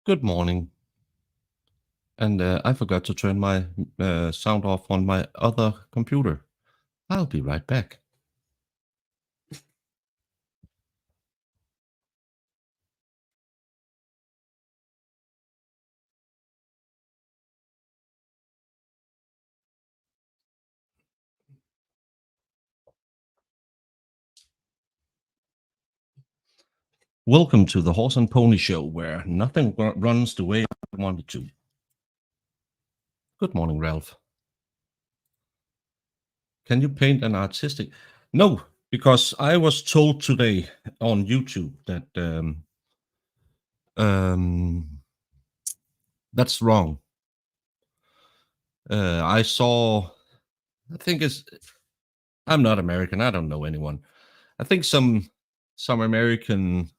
Good morning. And I forgot to turn my sound off on my other computer. I'll be right back. Welcome to the Horse and Pony Show, where nothing runs the way I wanted to. Good morning, Ralph. Can you paint an artistic? No, because I was told today on YouTube that that's wrong. I saw. I think it's. I'm not American. I don't know anyone. I think some American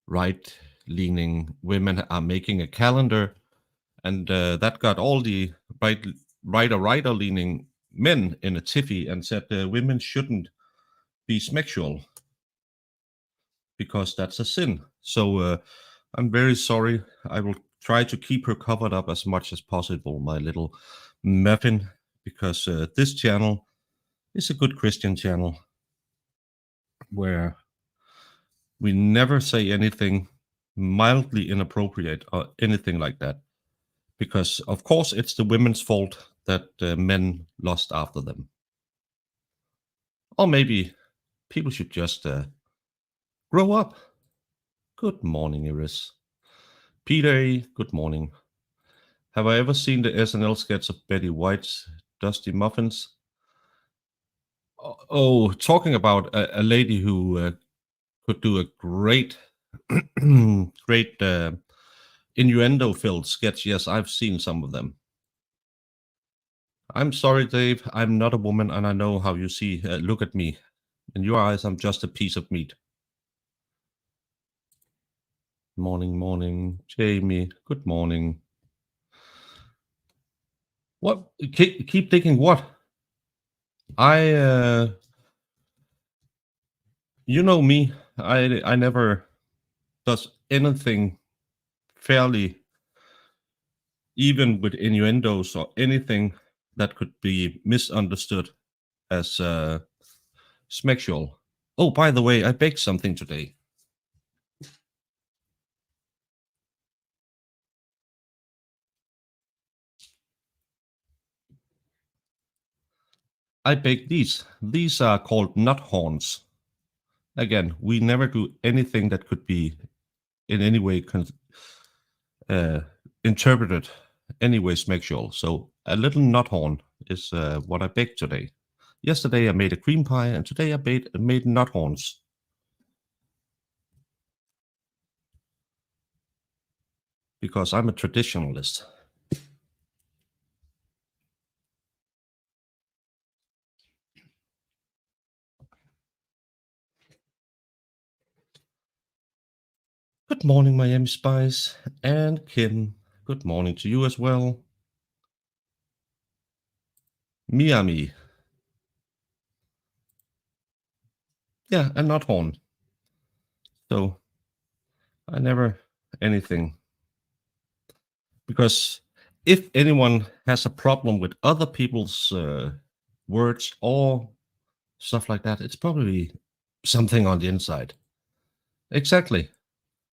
right-leaning women are making a calendar, and that got all the right-leaning men in a tiffy and said women shouldn't be sexual because that's a sin. So I'm very sorry. I will try to keep her covered up as much as possible, my little muffin, because this channel is a good Christian channel where we never say anything mildly inappropriate or anything like that. Because, of course, it's the women's fault that men lust after them. Or maybe people should just grow up. Good morning, Iris. Peter, good morning. Have I ever seen the SNL sketch of Betty White's Dusty Muffins? Oh, talking about a lady who could do a great, great innuendo-filled sketch. Yes, I've seen some of them. I'm sorry, Dave. I'm not a woman, and I know how you see. Look at me. In your eyes, I'm just a piece of meat. Morning, morning, Jamie. Good morning. What? Keep thinking what? You know me. I never does anything fairly, even with innuendos or anything that could be misunderstood as sexual. Oh, by the way, I baked something today. I baked these. These are called nut horns. Again, we never do anything that could be in any way interpreted anyway sexual. So a little nut horn is what I baked today. Yesterday I made a cream pie, and today I made nut horns. Because I'm a traditionalist. Good morning, Miami Spice and Kim. Good morning to you as well. Miami. Yeah, a nut horn. So I never anything. Because if anyone has a problem with other people's words or stuff like that, it's probably something on the inside. Exactly.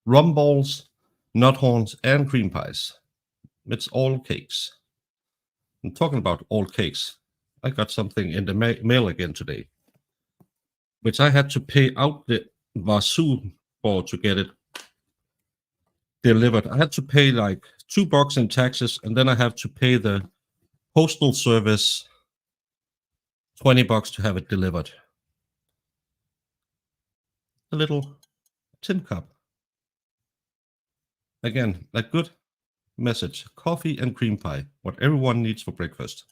Rum balls, nut horns, and cream pies. It's all cakes. I'm talking about all cakes. I got something in the mail again today, which I had to pay out the wazoo for to get it delivered. I had to pay like $2 in taxes, and then I have to pay the postal service $20 to have it delivered. A little tin cup. Again, a good message. Coffee and cream pie, what everyone needs for breakfast.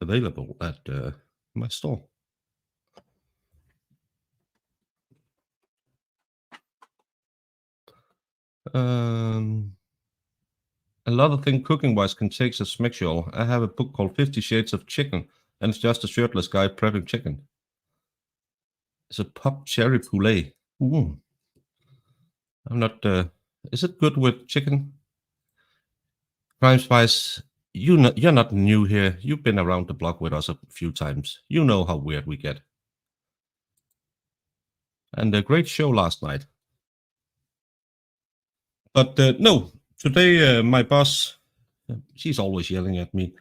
Available at my store. Another thing cooking-wise can take a sexual. I have a book called 50 Shades of Chicken, and it's just a shirtless guy prepping chicken. It's a pop cherry poulet. I'm not. Is it good with chicken? Crime Spice, you're not new here. You've been around the block with us a few times. You know how weird we get. And a great show last night. But no, today my boss, she's always yelling at me.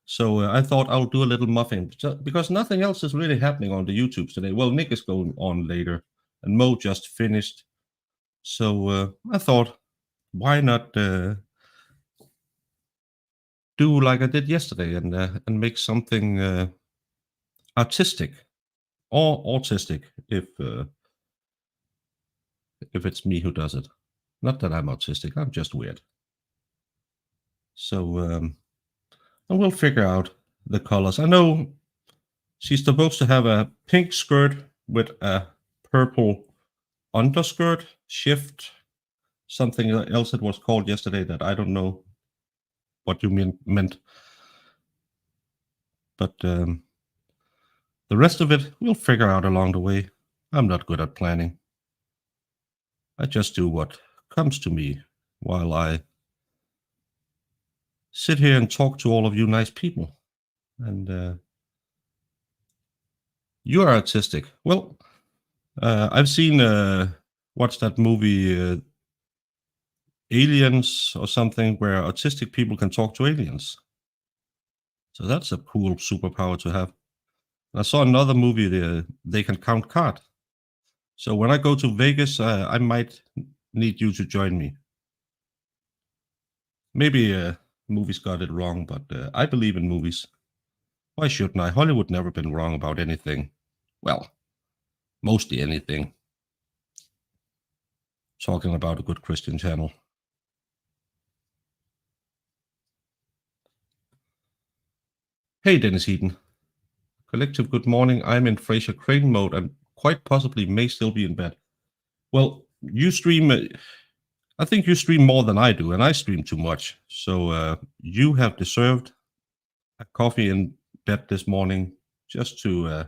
So I thought I'll do a little muffin because nothing else is really happening on the YouTubes today. Well, Nick is going on later, and Mo just finished. So I thought, why not do like I did yesterday and make something artistic or autistic if it's me who does it. Not that I'm autistic, I'm just weird. So and we'll figure out the colors. I know she's supposed to have a pink skirt with a purple underskirt shift, something else it was called yesterday that I don't know what you meant. But the rest of it we'll figure out along the way. I'm not good at planning. I just do what comes to me while I sit here and talk to all of you nice people. And you are artistic. Well, I've seen what's that movie Aliens or something where autistic people can talk to aliens. So that's a cool superpower to have. I saw another movie there, they can count cards. So when I go to Vegas, I might need you to join me. Maybe movies got it wrong, but I believe in movies. Why shouldn't I? Hollywood never been wrong about anything. Well, mostly anything. Talking about a good Christian channel. Hey, Dennis Heaton. Collective good morning. I'm in Fraser Crane mode and quite possibly may still be in bed. Well, you stream, I think you stream more than I do, and I stream too much. So you have deserved a coffee in bed this morning just to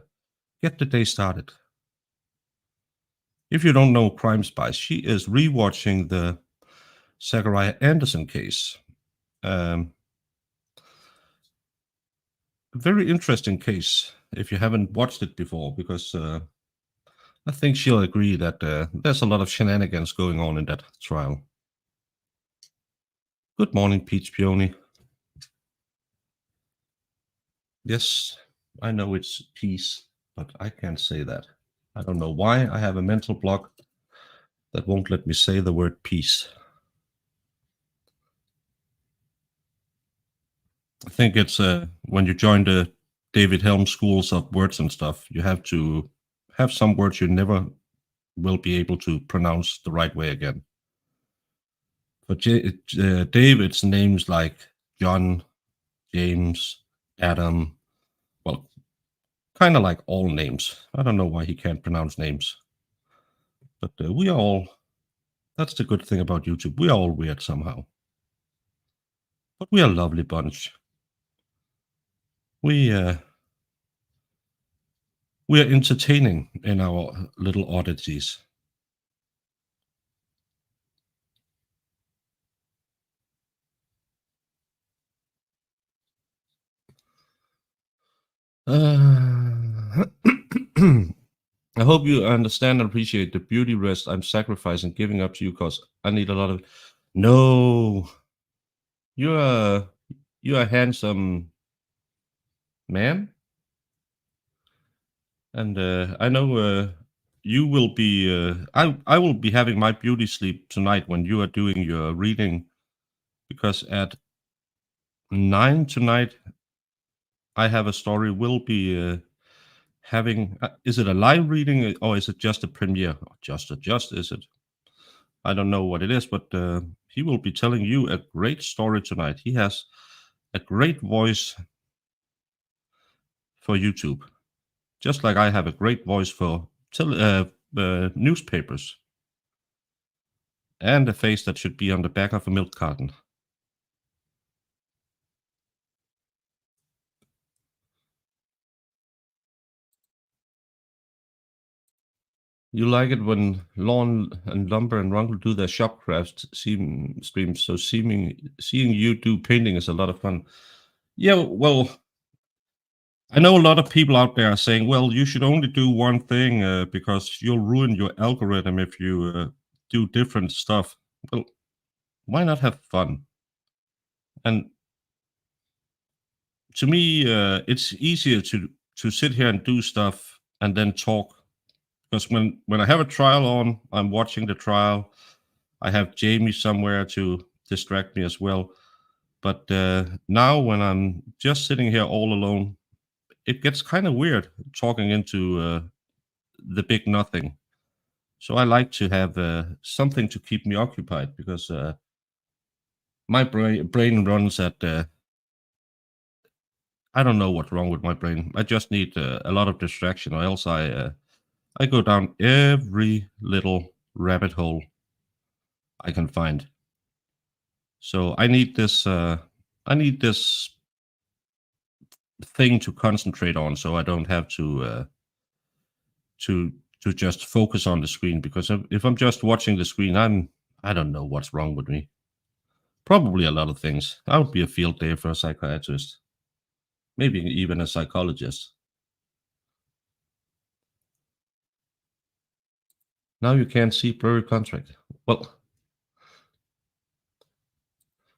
get the day started. If you don't know Crime Spice, she is rewatching the Zachariah Anderson case. Very interesting case if you haven't watched it before, because I think she'll agree that there's a lot of shenanigans going on in that trial. Good morning, Peach Peony. Yes, I know it's peace, but I can't say that. I don't know why I have a mental block that won't let me say the word peace. I think it's when you join the David Helm schools of words and stuff, you have to have some words you never will be able to pronounce the right way again. For David's names like John, James, Adam, well, kind of like all names. I don't know why he can't pronounce names. But we are all, that's the good thing about YouTube. We are all weird somehow. But we are a lovely bunch. We we are entertaining in our little oddities. Uh, I hope you understand and appreciate the beauty rest I'm sacrificing, giving up to you, because I need a lot of. No, you're a you're a handsome man, and I know you will be. I will be having my beauty sleep tonight when you are doing your reading, because at 9 tonight I have a story. We'll be having. Is it a live reading or is it just a premiere? Just is it? I don't know what it is, but he will be telling you a great story tonight. He has a great voice for YouTube, just like I have a great voice for newspapers, and a face that should be on the back of a milk carton. You like it when Lawn and Lumber and Runkle do their shopcraft streams. So seeing you do painting is a lot of fun. Yeah, well, I know a lot of people out there are saying, well, you should only do one thing because you'll ruin your algorithm if you do different stuff. Well, why not have fun? And to me, it's easier to sit here and do stuff and then talk. Because when I have a trial on, I'm watching the trial. I have Jamie somewhere to distract me as well. But now when I'm just sitting here all alone, it gets kind of weird talking into the big nothing. So I like to have something to keep me occupied because my brain runs at I don't know what's wrong with my brain. I just need a lot of distraction, or else I go down every little rabbit hole I can find. So I need this thing to concentrate on, so I don't have to to just focus on the screen. Because if I'm just watching the screen, I don't know what's wrong with me. Probably a lot of things. That would be a field day for a psychiatrist, maybe even a psychologist. Now you can't see Brewery Contract. Well,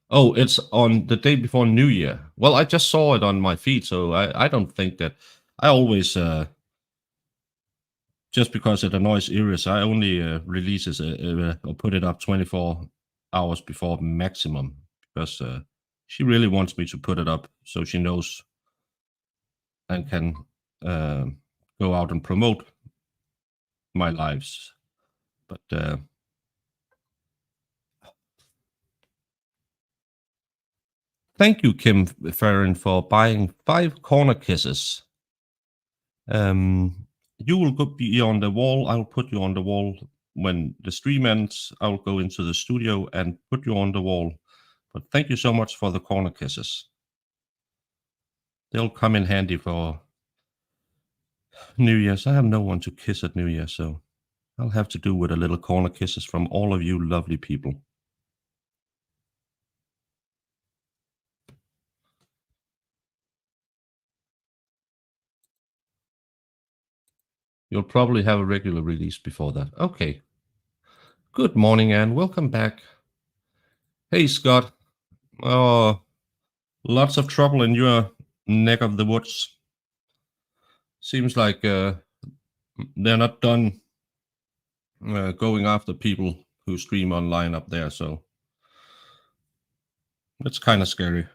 oh, it's on the day before New Year. Well, I just saw it on my feed, so I don't think that I always just because it annoys Iris, I only release it or put it up 24 hours before maximum because she really wants me to put it up so she knows and can uh, go out and promote my lives. But thank you, Kim Farron, for buying 5 corner kisses. You will be on the wall. I'll put you on the wall when the stream ends. I'll go into the studio and put you on the wall. But thank you so much for the corner kisses. They'll come in handy for New Year's. I have no one to kiss at New Year, so I'll have to do with a little corner kisses from all of you lovely people. You'll probably have a regular release before that. Okay. Good morning, and welcome back. Hey, Scott. Oh, lots of trouble in your neck of the woods. Seems like they're not done going after people who stream online up there, so it's kind of scary.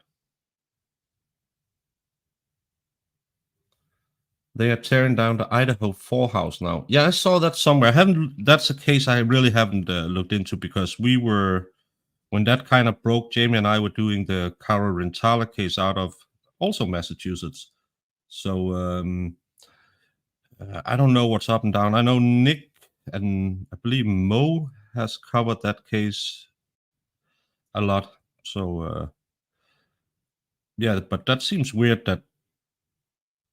They are tearing down the Idaho 4 house now. Yeah, I saw that somewhere. I haven't. That's a case I really haven't looked into because we were when that kind of broke. Jamie and I were doing the Cara Rintala case out of also Massachusetts. So I don't know what's up and down. I know Nick and I believe Mo has covered that case a lot. So yeah, but that seems weird that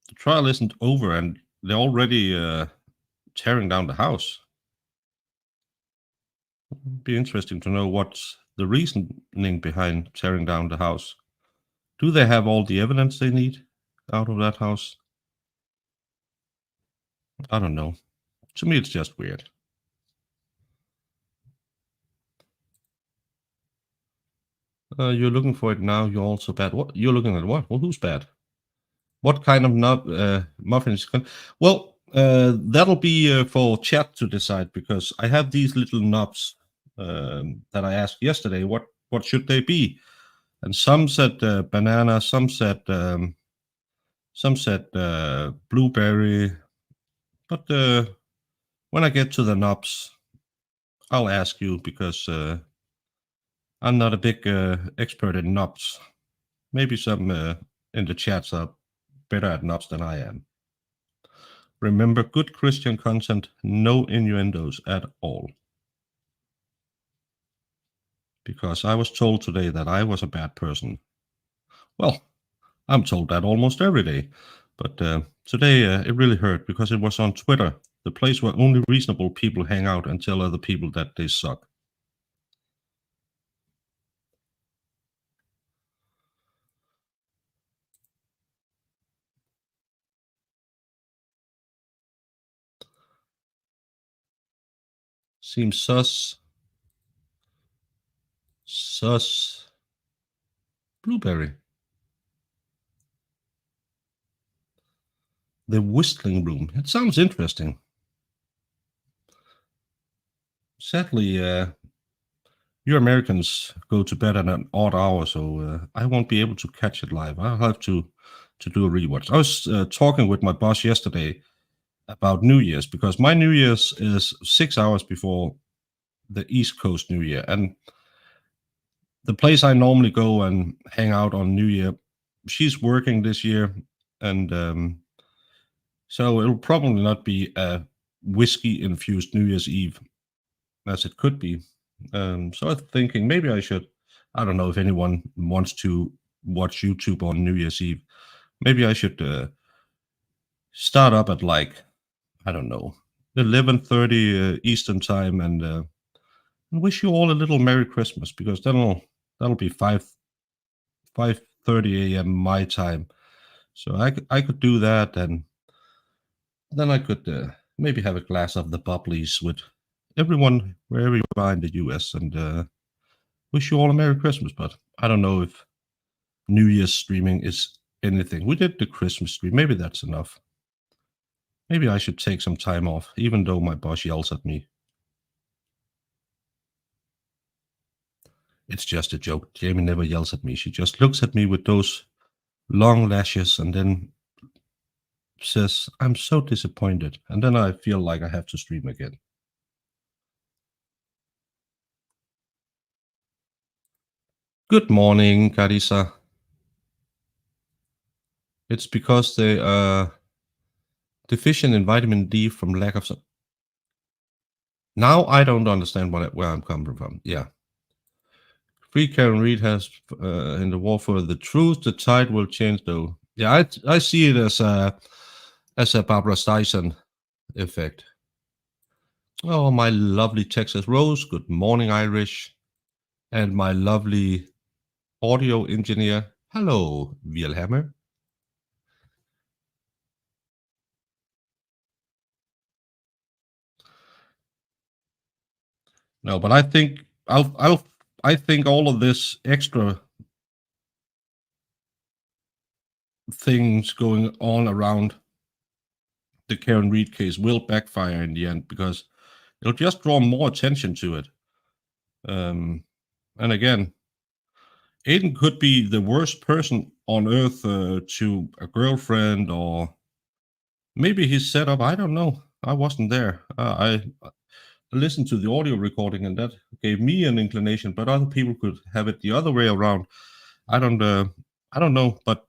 the trial isn't over and they're already tearing down the house. It'd be interesting to know what's the reasoning behind tearing down the house. Do they have all the evidence they need out of that house? I don't know. To me, it's just weird. You're looking for it now. You're also bad. What? You're looking at what? Well, who's bad? What kind of muffins? Well, that'll be for chat to decide because I have these little knobs that I asked yesterday. What should they be? And some said banana, some said blueberry. But when I get to the knobs, I'll ask you because I'm not a big expert in knobs. Maybe some in the chats are better at knobs than I am. Remember, good Christian content, no innuendos at all. Because I was told today that I was a bad person. Well, I'm told that almost every day. But today it really hurt because it was on Twitter. the place where only reasonable people hang out and tell other people that they suck. Seems sus. Sus. Blueberry. The Whistling Room. It sounds interesting. Sadly, you Americans go to bed at an odd hour, so I won't be able to catch it live. I'll have to do a rewatch. I was talking with my boss yesterday about New Year's because my New Year's is 6 hours before the East Coast New Year, and the place I normally go and hang out on New Year, she's working this year, and so it'll probably not be a whiskey infused New Year's Eve as it could be. So I'm thinking maybe I should. I don't know if anyone wants to watch YouTube on New Year's Eve. Maybe I should start up at like, I don't know, 11:30 Eastern time, and wish you all a little Merry Christmas, because that'll be 5:30 a.m. my time. So I could do that, and then I could maybe have a glass of the bubblies with everyone wherever you are in the US, and wish you all a Merry Christmas. But I don't know if New Year's streaming is anything. We did the Christmas stream. Maybe that's enough. Maybe I should take some time off, even though my boss yells at me. It's just a joke. Jamie never yells at me. She just looks at me with those long lashes and then says, "I'm so disappointed." And then I feel like I have to stream again. Good morning, Carissa. It's because they are deficient in vitamin D from lack of sun. Now I don't understand where I'm coming from. Yeah. Free Karen Reed has in the war for the truth. The tide will change, though. Yeah, I see it as a Barbara Streisand effect. Oh, my lovely Texas Rose. Good morning, Irish. And my lovely audio engineer. Hello, Wilhelmer. No, but I think I think all of this extra things going on around the Karen Reed case will backfire in the end, because it'll just draw more attention to it. And again, Aiden could be the worst person on earth to a girlfriend, or maybe he's set up. I don't know. I wasn't there. I listened to the audio recording, and that gave me an inclination, but other people could have it the other way around. I don't know, but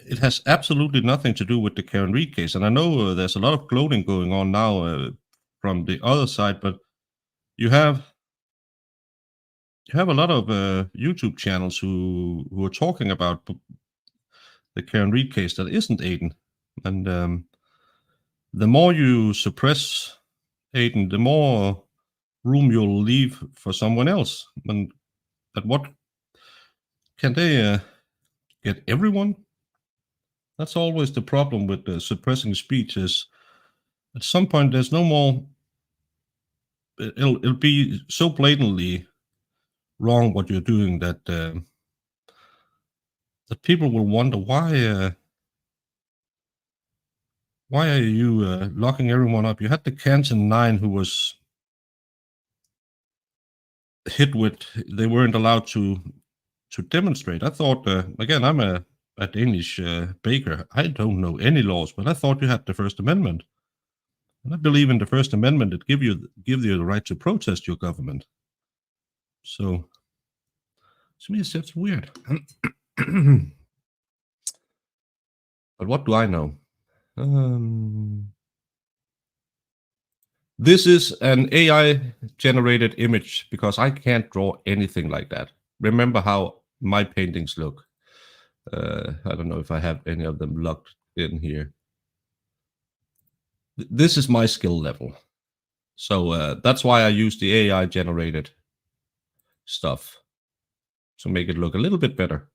it has absolutely nothing to do with the Karen Reed case. And I know there's a lot of gloating going on now from the other side, but you have a lot of YouTube channels who are talking about the Karen Reed case that isn't Aiden, and the more you suppress Aiden, the more room you'll leave for someone else. And at what can they get everyone? That's always the problem with suppressing speech. Is at some point there's no more. It'll be so blatantly wrong what you're doing that that people will wonder why are you locking everyone up? You had the Canton Nine who was hit with, they weren't allowed to demonstrate. I thought again, I'm a Danish baker. I don't know any laws, but I thought you had the First Amendment, and I believe in the First Amendment. It give you the right to protest your government. So to me, it's just weird. But what do I know? This is an AI generated image because I can't draw anything like that. Remember how my paintings look. I don't know if I have any of them locked in here. This is my skill level. So that's why I use the AI generated stuff to make it look a little bit better.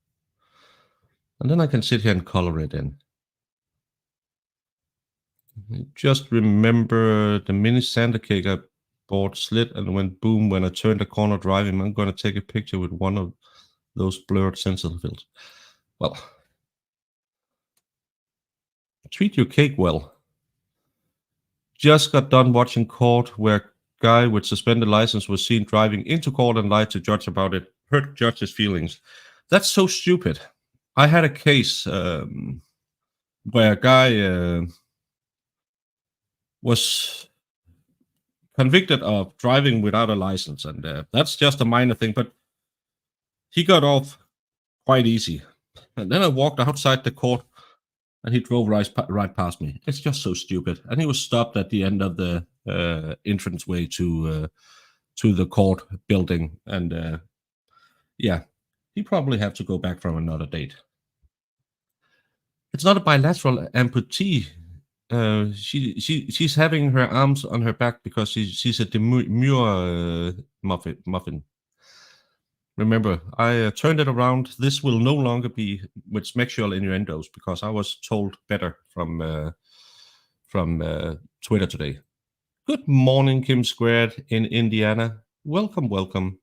And then I can sit here and color it in. Just remember the mini Santa cake I bought slid and went boom when I turned the corner driving. I'm going to take a picture with one of those blurred sensitive fields. Well, treat your cake well. Just got done watching court where guy with suspended license was seen driving into court and lied to judge about it. Hurt judge's feelings. That's so stupid. I had a case where a guy was convicted of driving without a license, and that's just a minor thing, but he got off quite easy. And then I walked outside the court, and he drove right past me. It's just so stupid. And he was stopped at the end of the entranceway to the court building, and yeah, he probably have to go back from another date. It's not a bilateral amputee. She's having her arms on her back because she's a demure muffin. Remember, I turned it around. This will no longer be with sexual innuendos because I was told better from Twitter today. Good morning, Kim Squared in Indiana. Welcome, welcome.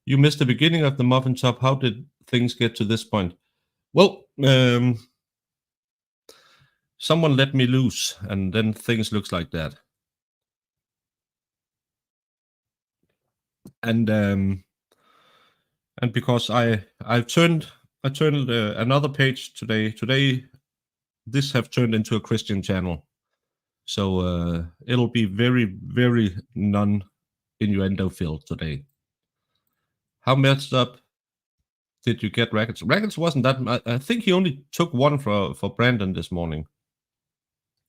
You missed the beginning of the muffin top. How did things get to this point? Well, someone let me loose, and then things looks like that. And because I turned another page today. Today, this have turned into a Christian channel, so it'll be very, very non-innuendo filled today. How messed up did you get Rackets? Rackets wasn't that. I think he only took one for Brandon this morning.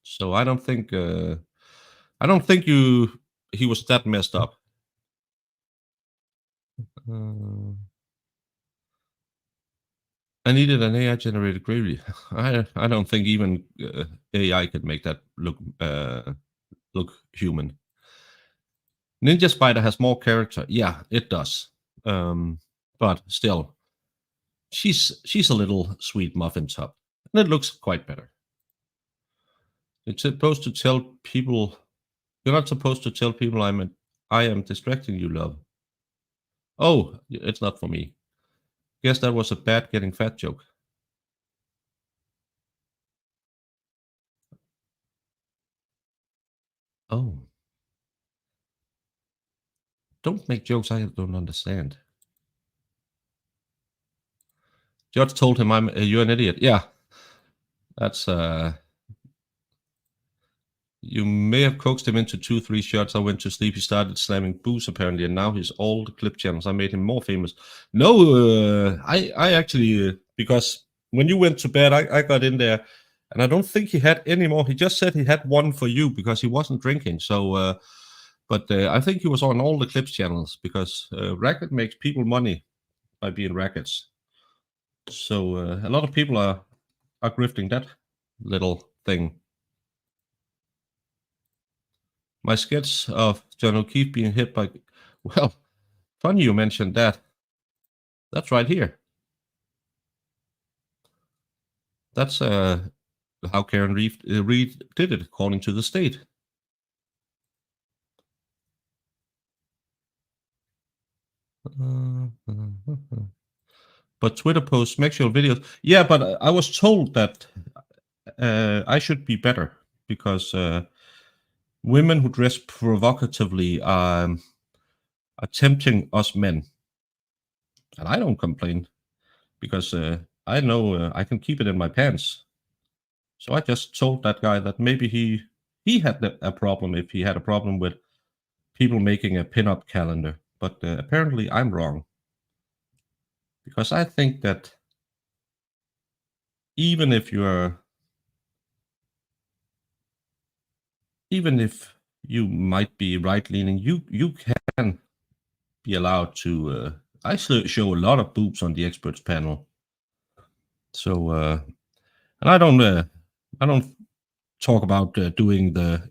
So I don't think he was that messed up. I needed an AI generated gravy. I don't think even AI could make that look human. Ninja Spider has more character. Yeah, it does. But still, she's a little sweet muffin top, and it looks quite better. It's supposed to tell people. You're not supposed to tell people I am distracting you, love. Oh, it's not for me. Guess that was a bad getting fat joke. Oh. Don't make jokes I don't understand. Judge told him you're an idiot. Yeah. That's you may have coaxed him into 2-3 shots. I went to sleep. He started slamming booze apparently, and now he's all the clip channels. I made him more famous. No, I actually because when you went to bed, I got in there, and I don't think he had any more. He just said he had one for you because he wasn't drinking. So, but I think he was on all the clips channels because Racket makes people money by being rackets. So a lot of people are grifting that little thing. My sketch of John O'Keefe being hit by, well, funny you mentioned that. That's right here. That's how Karen Reed did it, according to the state. But Twitter posts sexual videos. Yeah, but I was told that I should be better because women who dress provocatively are tempting us men. And I don't complain because I know I can keep it in my pants. So I just told that guy that maybe he had a problem if he had a problem with people making a pinup calendar. But apparently I'm wrong. Because I think that even if you might be right leaning, you can be allowed to I show a lot of boobs on the experts panel. So and I don't talk about doing the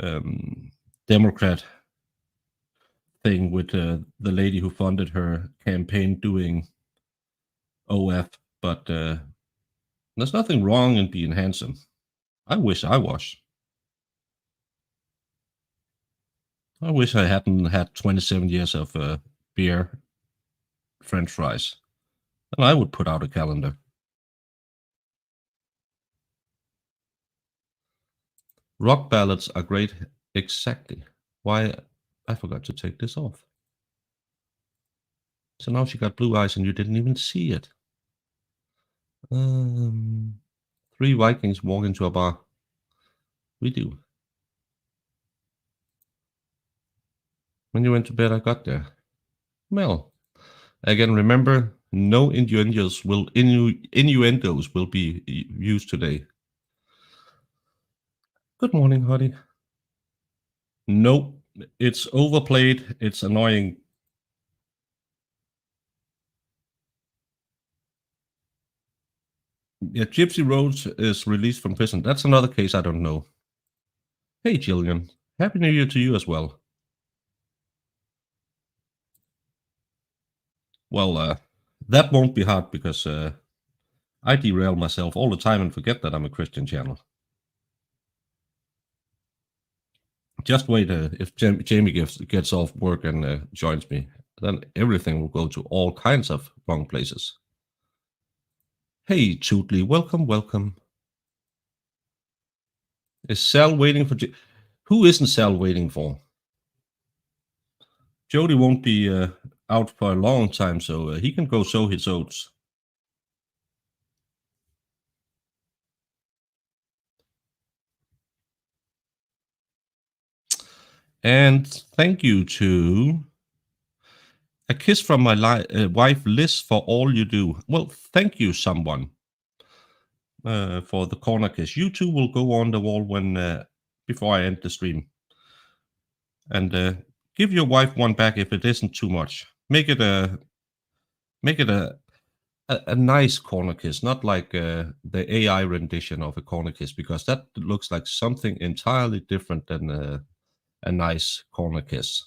um, Democrat thing with the lady who funded her campaign doing OF, but there's nothing wrong in being handsome. I wish I was. I wish I hadn't had 27 years of beer, French fries. And I would put out a calendar. Rock ballads are great. Exactly. Why? I forgot to take this off. So now she got blue eyes and you didn't even see it. Um, Three Vikings walk into a bar. We do. When you went to bed, I got there. Well, again, remember, no innuendos will be used today. Good morning, honey. Nope, it's overplayed. It's annoying. Yeah, Gypsy Rose is released from prison. That's another case I don't know. Hey, Jillian. Happy New Year to you as well. Well, that won't be hard because I derail myself all the time and forget that I'm a Christian channel. Just wait if Jamie gets off work and joins me, then everything will go to all kinds of wrong places. Hey, Tootly, welcome, welcome. Is Sal waiting for? Who isn't Sal waiting for? Jody won't be out for a long time, so he can go sow his oats. And thank you to A Kiss from My Wife Liz for all you do. Well, thank you, someone, for the corner kiss. You two will go on the wall when before I end the stream, and give your wife one back if it isn't too much. Make it a nice corner kiss, not like the AI rendition of a corner kiss, because that looks like something entirely different than a nice corner kiss.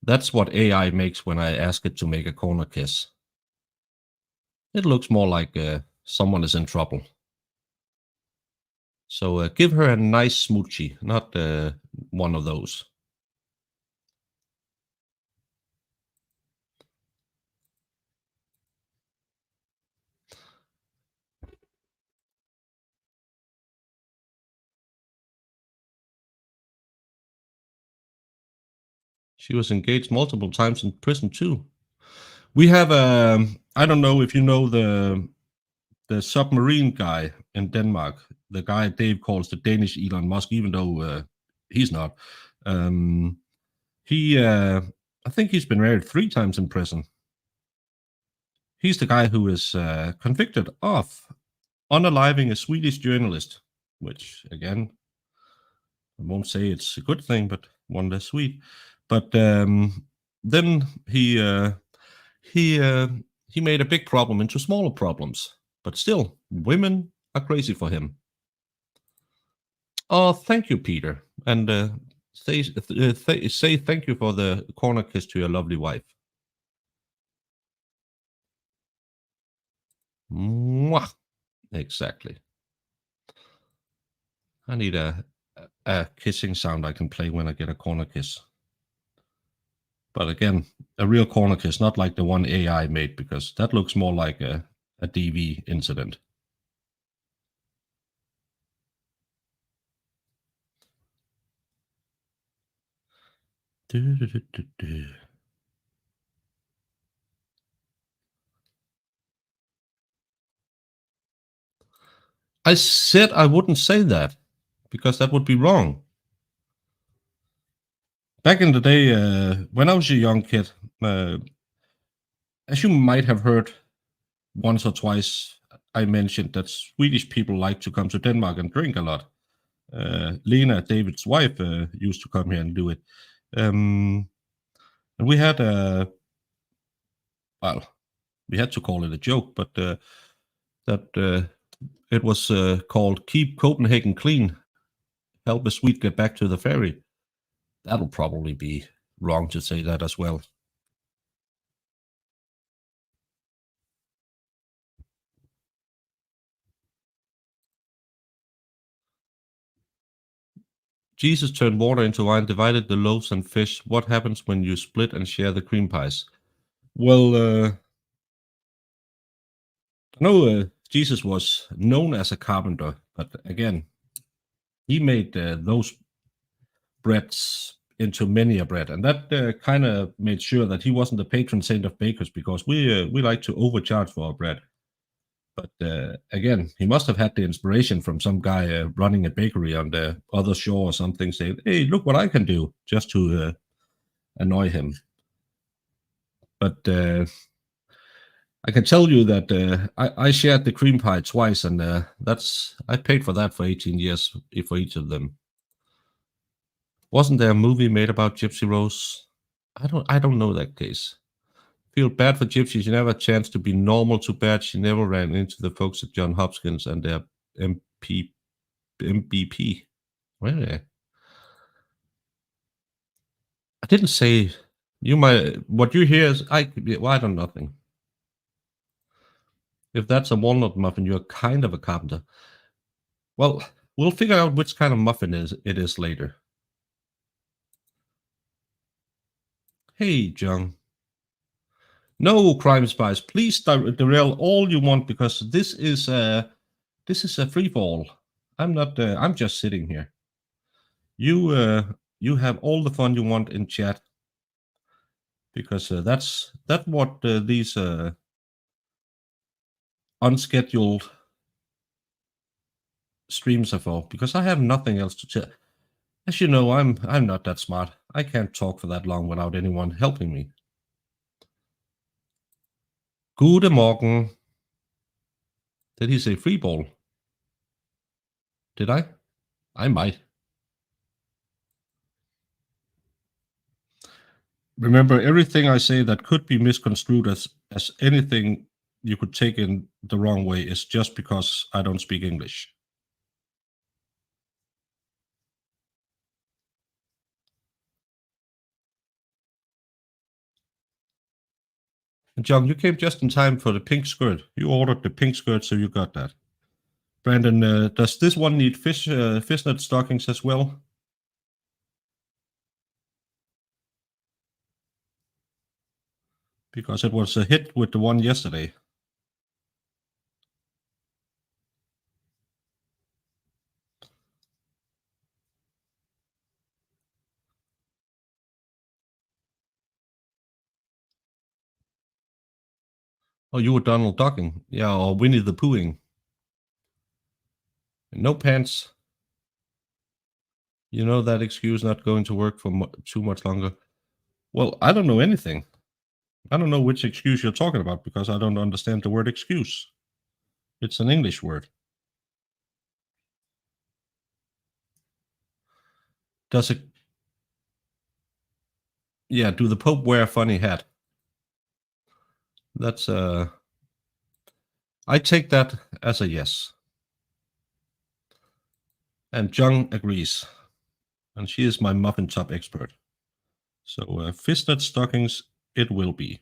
That's what AI makes when I ask it to make a corner kiss. It looks more like someone is in trouble. So give her a nice smoochie, not one of those. She was engaged multiple times in prison too. We have I don't know if you know the submarine guy in Denmark, the guy Dave calls the Danish Elon Musk, even though he's not. Um, I think he's been married 3 times in prison. He's the guy who is convicted of unaliving a Swedish journalist, which again, I won't say it's a good thing, but one less sweet. But then he uh, he made a big problem into smaller problems. But still, women are crazy for him. Oh, thank you, Peter, and say thank you for the corner kiss to your lovely wife. Mwah! Exactly. I need a kissing sound I can play when I get a corner kiss. But again, a real corner kiss, not like the one AI made, because that looks more like a DV incident. I said I wouldn't say that because that would be wrong. Back in the day, when I was a young kid, as you might have heard once or twice, I mentioned that Swedish people like to come to Denmark and drink a lot. Lena, David's wife, used to come here and do it. And we had well, we had to call it a joke, but that It was called "Keep Copenhagen Clean, Help a Sweet Get Back to the Ferry." That'll probably be wrong to say that as well. Jesus turned water into wine, divided the loaves and fish. What happens when you split and share the cream pies? Well, I know Jesus was known as a carpenter, but again, he made those breads into many a bread, and that kind of made sure that he wasn't the patron saint of bakers, because we like to overcharge for our bread. But again, he must have had the inspiration from some guy running a bakery on the other shore or something, saying, "Hey, look what I can do," just to annoy him. But I can tell you that I shared the cream pie twice, and that's I paid for that for 18 years for each of them. Wasn't there a movie made about Gypsy Rose? I don't know that case. Feel bad for Gypsy. She never had a chance to be normal. Too bad she never ran into the folks at John Hopkins and their MP MBP. Really? I didn't say you might. What you hear is I don't nothing. If that's a walnut muffin, you're kind of a carpenter. Well, we'll figure out which kind of muffin it is later. Hey, John. No crime spies. Please derail all you want, because this is a free fall. I'm not. I'm just sitting here. You have all the fun you want in chat, because that's what these unscheduled streams are for. Because I have nothing else to tell. As you know, I'm not that smart. I can't talk for that long without anyone helping me. Guten Morgen. Did he say free ball? Did I? I might. Remember, everything I say that could be misconstrued as anything you could take in the wrong way is just because I don't speak English. And John, you came just in time for the pink skirt. You ordered the pink skirt, so you got that. Brandon, does this one need fishnet stockings as well? Because it was a hit with the one yesterday. Oh, you were Donald Ducking. Yeah, or Winnie the Poohing. No pants. You know that excuse not going to work for too much longer. Well, I don't know anything. I don't know which excuse you're talking about, because I don't understand the word excuse. It's an English word. Does it? Yeah, do the Pope wear a funny hat? That's I take that as a yes. And Jung agrees. And she is my muffin top expert. So fishnet stockings it will be.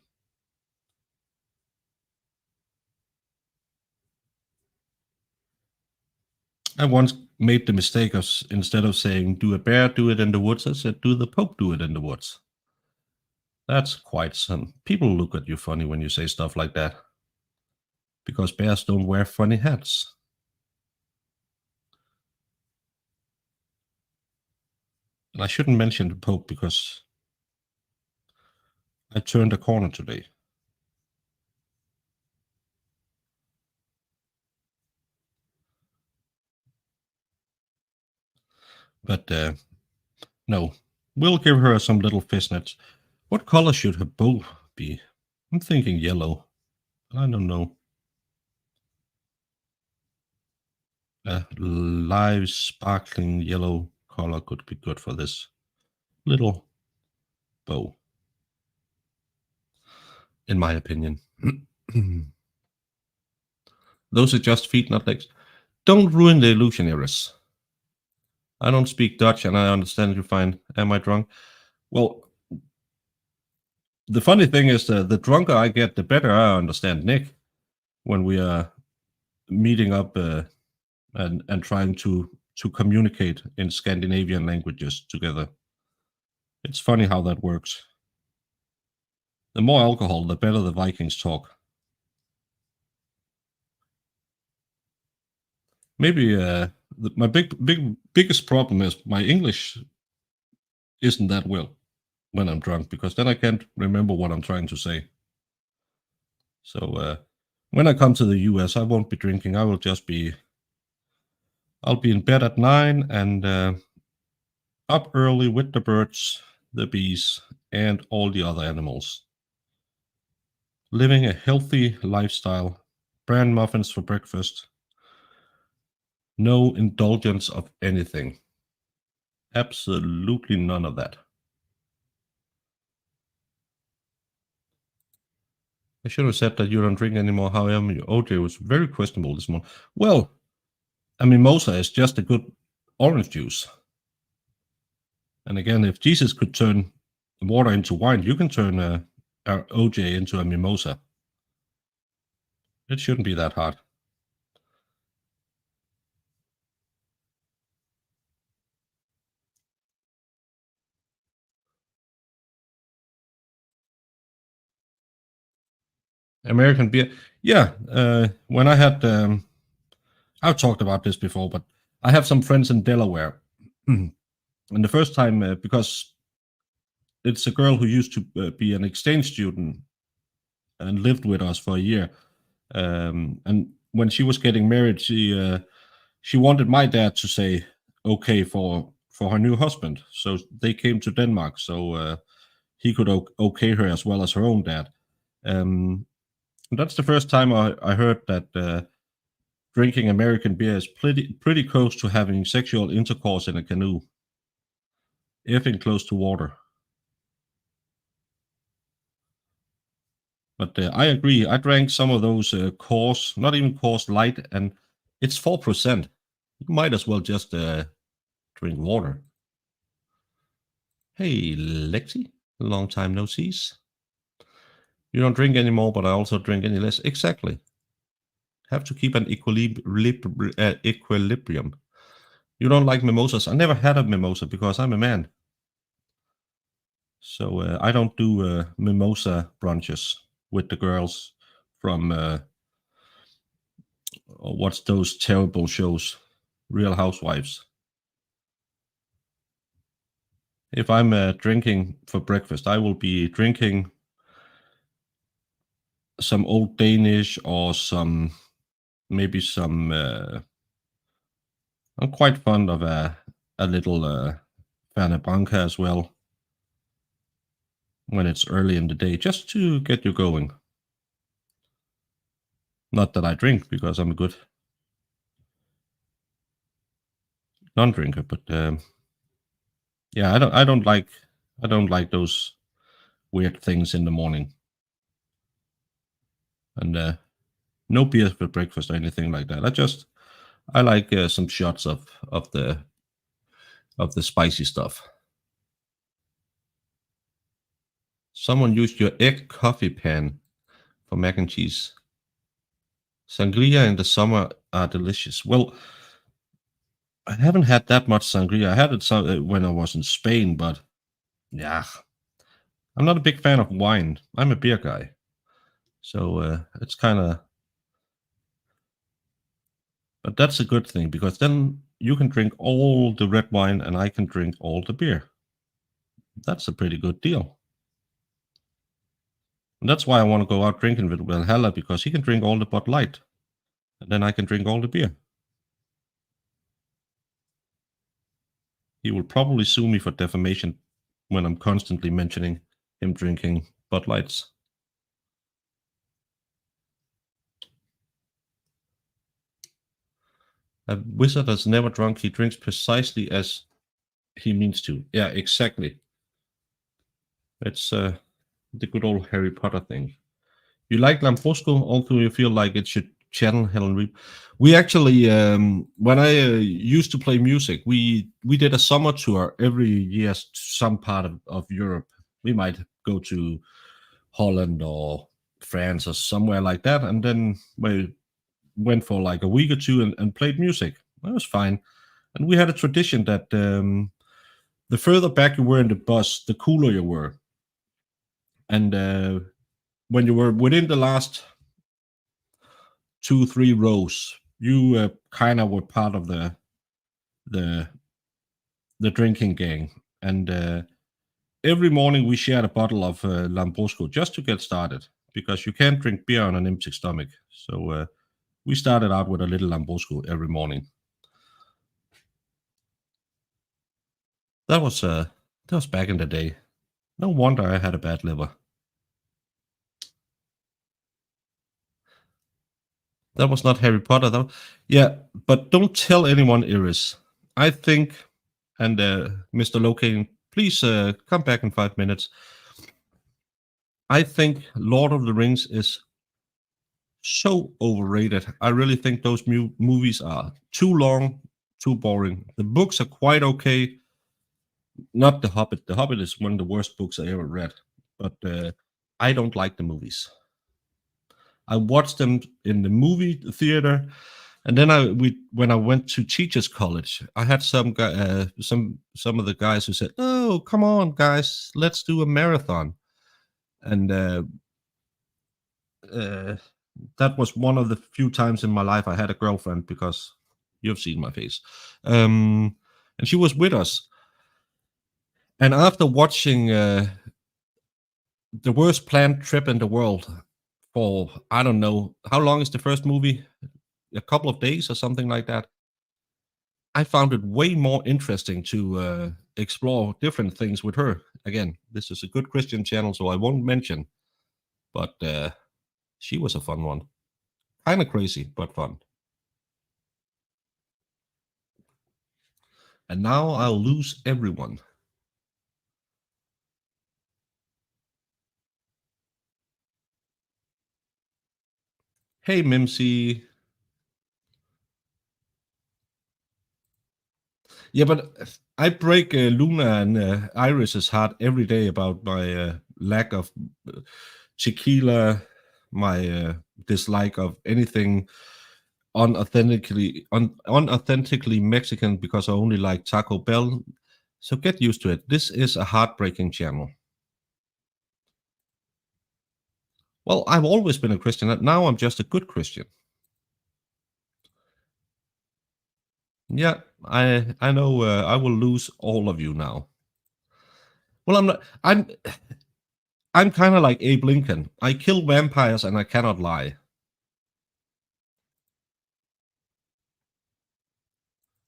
I once made the mistake of, instead of saying "do a bear do it in the woods," I said "do the Pope do it in the woods." That's quite some. People look at you funny when you say stuff like that, because bears don't wear funny hats. And I shouldn't mention the Pope, because I turned a corner today. But no, we'll give her some little fishnets. What color should her bow be? I'm thinking yellow. I don't know. A live sparkling yellow color could be good for this little bow, in my opinion. Those are just feet, not legs. Don't ruin the illusion, Iris. I don't speak Dutch and I understand you fine. Am I drunk? Well, the funny thing is the drunker I get, the better I understand Nick when we are meeting up and trying to communicate in Scandinavian languages together. It's funny how that works. The more alcohol, the better the Vikings talk. Maybe my biggest problem is my English isn't that well when I'm drunk because then I can't remember what I'm trying to say. So when I come to the US, I won't be drinking. I'll be in bed at 9 and up early with the birds, the bees, and all the other animals. Living a healthy lifestyle, bran muffins for breakfast, no indulgence of anything. Absolutely none of that. I should have said that you don't drink anymore. However, your OJ was very questionable this morning. Well, a mimosa is just a good orange juice. And again, if Jesus could turn water into wine, you can turn OJ into a mimosa. It shouldn't be that hard. American beer. Yeah, when I had, I've talked about this before, but I have some friends in Delaware. And the first time, because it's a girl who used to be an exchange student and lived with us for a year. And when she was getting married, she wanted my dad to say okay for her new husband. So they came to Denmark, so he could okay her as well as her own dad. That's the first time I heard that drinking American beer is pretty close to having sexual intercourse in a canoe, effing close to water. But I agree. I drank some of those Coors, not even Coors Light, and it's 4%. You might as well just drink water. Hey, Lexi, long time no sees. You don't drink anymore, but I also drink any less. Exactly. Have to keep an equilibrium. You don't like mimosas. I never had a mimosa because I'm a man. So I don't do mimosa brunches with the girls from what's those terrible shows, Real Housewives. If I'm drinking for breakfast, I will be drinking some Old Danish or maybe some. I'm quite fond of a little Fernet Branca as well when it's early in the day, just to get you going. Not that I drink because I'm a good non-drinker, but yeah, I don't like those weird things in the morning, and no beer for breakfast or anything like that. I like some shots of the spicy stuff. Someone used your egg coffee pan for mac and cheese. Sangria in the summer are delicious. Well, I haven't had that much sangria. I had it when I was in Spain, but yeah, I'm not a big fan of wine. I'm a beer guy, so it's kind of. But that's a good thing because then you can drink all the red wine and I can drink all the beer. That's a pretty good deal. And that's why I want to go out drinking with Valhalla because he can drink all the Bud Light, and then I can drink all the beer. He will probably sue me for defamation when I'm constantly mentioning him drinking Bud Lights. A wizard has never drunk. He drinks precisely as he means to. Yeah, exactly. It's the good old Harry Potter thing. You like Lambrusco, although you feel like it should channel, Helen Reed. We actually, when I used to play music, we did a summer tour every year to some part of Europe. We might go to Holland or France or somewhere like that, and then we went for like a week or two and played music. That was fine. And we had a tradition that the further back you were in the bus, the cooler you were. And when you were within the last 2, 3 rows, you kind of were part of the the drinking gang. And every morning we shared a bottle of Lambrusco just to get started because you can't drink beer on an empty stomach. So we started out with a little Lambrusco every morning. That was back in the day. No wonder I had a bad liver. That was not Harry Potter, though. Yeah, but don't tell anyone, Iris. I think, and Mr. Locating, please come back in 5 minutes. I think Lord of the Rings is so overrated. I really think those movies are too long, too boring. The books are quite okay. Not The Hobbit. The Hobbit is one of the worst books I ever read. But I don't like the movies. I watched them in the movie theater, and then when I went to teachers college, I had some guy, some of the guys who said, "Oh, come on, guys, let's do a marathon," and uh, that was one of the few times in my life I had a girlfriend because you've seen my face, and she was with us. And after watching the worst planned trip in the world for I don't know how long is the first movie, a couple of days or something like that. I found it way more interesting to explore different things with her. Again, this is a good Christian channel, so I won't mention, but she was a fun one. Kind of crazy, but fun. And now I'll lose everyone. Hey, Mimsy. Yeah, but I break Luna and Iris's heart every day about my lack of tequila, my dislike of anything unauthentically Mexican because I only like Taco Bell. So get used to it. This is a heartbreaking channel. Well, I've always been a Christian. Now I'm just a good Christian. Yeah, I know. I will lose all of you now. Well, I'm not. I'm kind of like Abe Lincoln. I kill vampires and I cannot lie.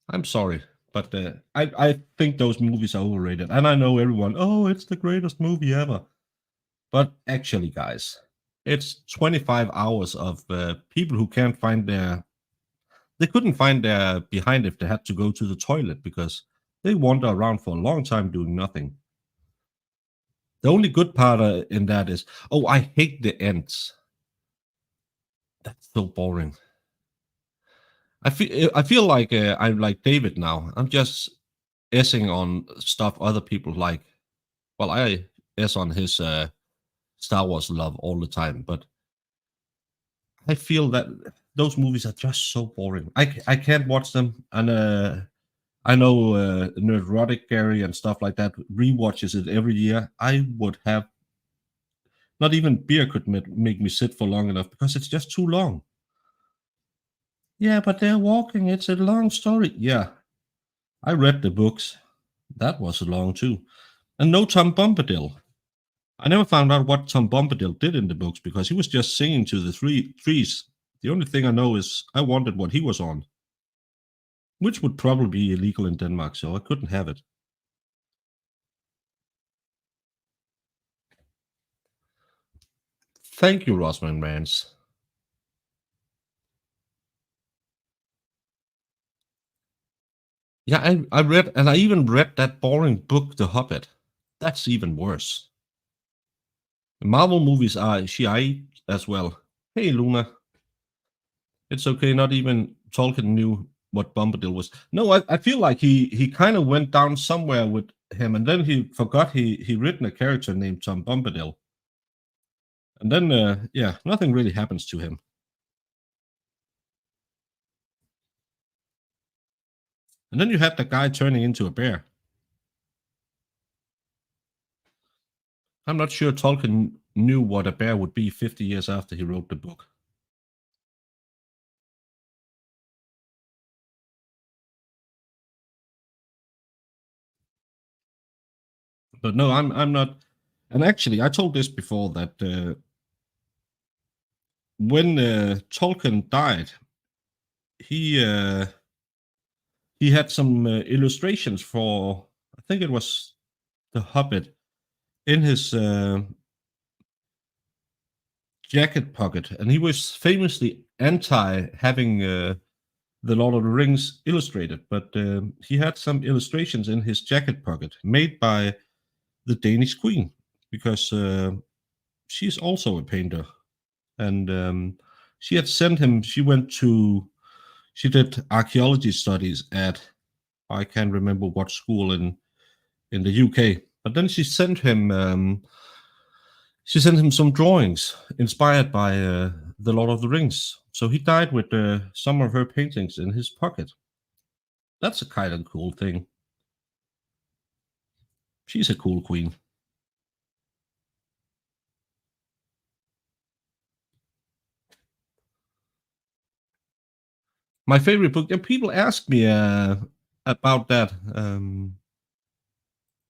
I'm sorry, but I think those movies are overrated. And I know everyone. Oh, it's the greatest movie ever. But actually, guys, it's 25 hours of people who can't find their. They couldn't find their behind if they had to go to the toilet because they wander around for a long time doing nothing. The only good part in that is, oh, I hate the ends. That's so boring. I feel like I'm like David now. I'm just essing on stuff other people like. Well, I ess on his Star Wars love all the time, but I feel that those movies are just so boring. I can't watch them, and I know Neurotic Gary and stuff like that rewatches it every year. I would have not even beer could make me sit for long enough because it's just too long. Yeah, but they're walking. It's a long story. Yeah, I read the books. That was long too. And no Tom Bombadil. I never found out what Tom Bombadil did in the books because he was just singing to the trees. The only thing I know is I wanted what he was on, which would probably be illegal in Denmark, so I couldn't have it. Thank you, Rosman Rance. Yeah, I read, and I even read that boring book, The Hobbit. That's even worse. Marvel movies are shite as well. Hey, Luna. It's okay. Not even Tolkien knew what Bombadil was. No, I feel like he kind of went down somewhere with him, and then he forgot he written a character named Tom Bombadil, and then yeah, nothing really happens to him. And then you had the guy turning into a bear. I'm not sure Tolkien knew what a bear would be 50 years after he wrote the book. But no, I'm not. And actually, I told this before that when Tolkien died, he uh, he had some illustrations for, I think it was The Hobbit, in his jacket pocket, and he was famously anti having the Lord of the Rings illustrated, but he had some illustrations in his jacket pocket made by the Danish Queen because she's also a painter, and she had sent him. She did archaeology studies at, I can't remember what school in the UK, but then she sent him some drawings inspired by the Lord of the Rings. So he died with some of her paintings in his pocket. That's a kind of cool thing. She's a cool queen. My favorite book. And people ask me about that.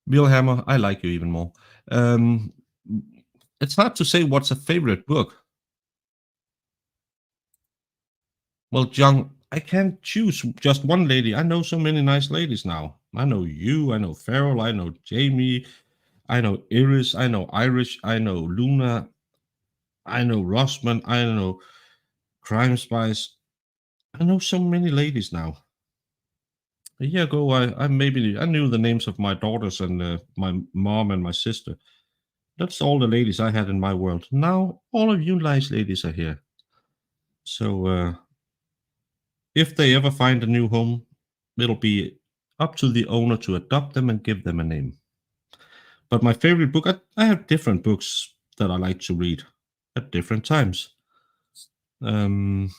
Hammer, I like you even more. Um, it's hard to say what's a favorite book. Well, John, I can't choose just one lady. I know so many nice ladies now. I know you. I know Farrell. I know Jamie. I know Iris. I know Irish. I know Luna. I know Rossman. I know Crime Spice. I know so many ladies now. A year ago, I knew the names of my daughters and my mom and my sister. That's all the ladies I had in my world. Now all of you nice ladies are here. So if they ever find a new home, it'll be up to the owner to adopt them and give them a name. But my favorite book, I have different books that I like to read at different times. Um,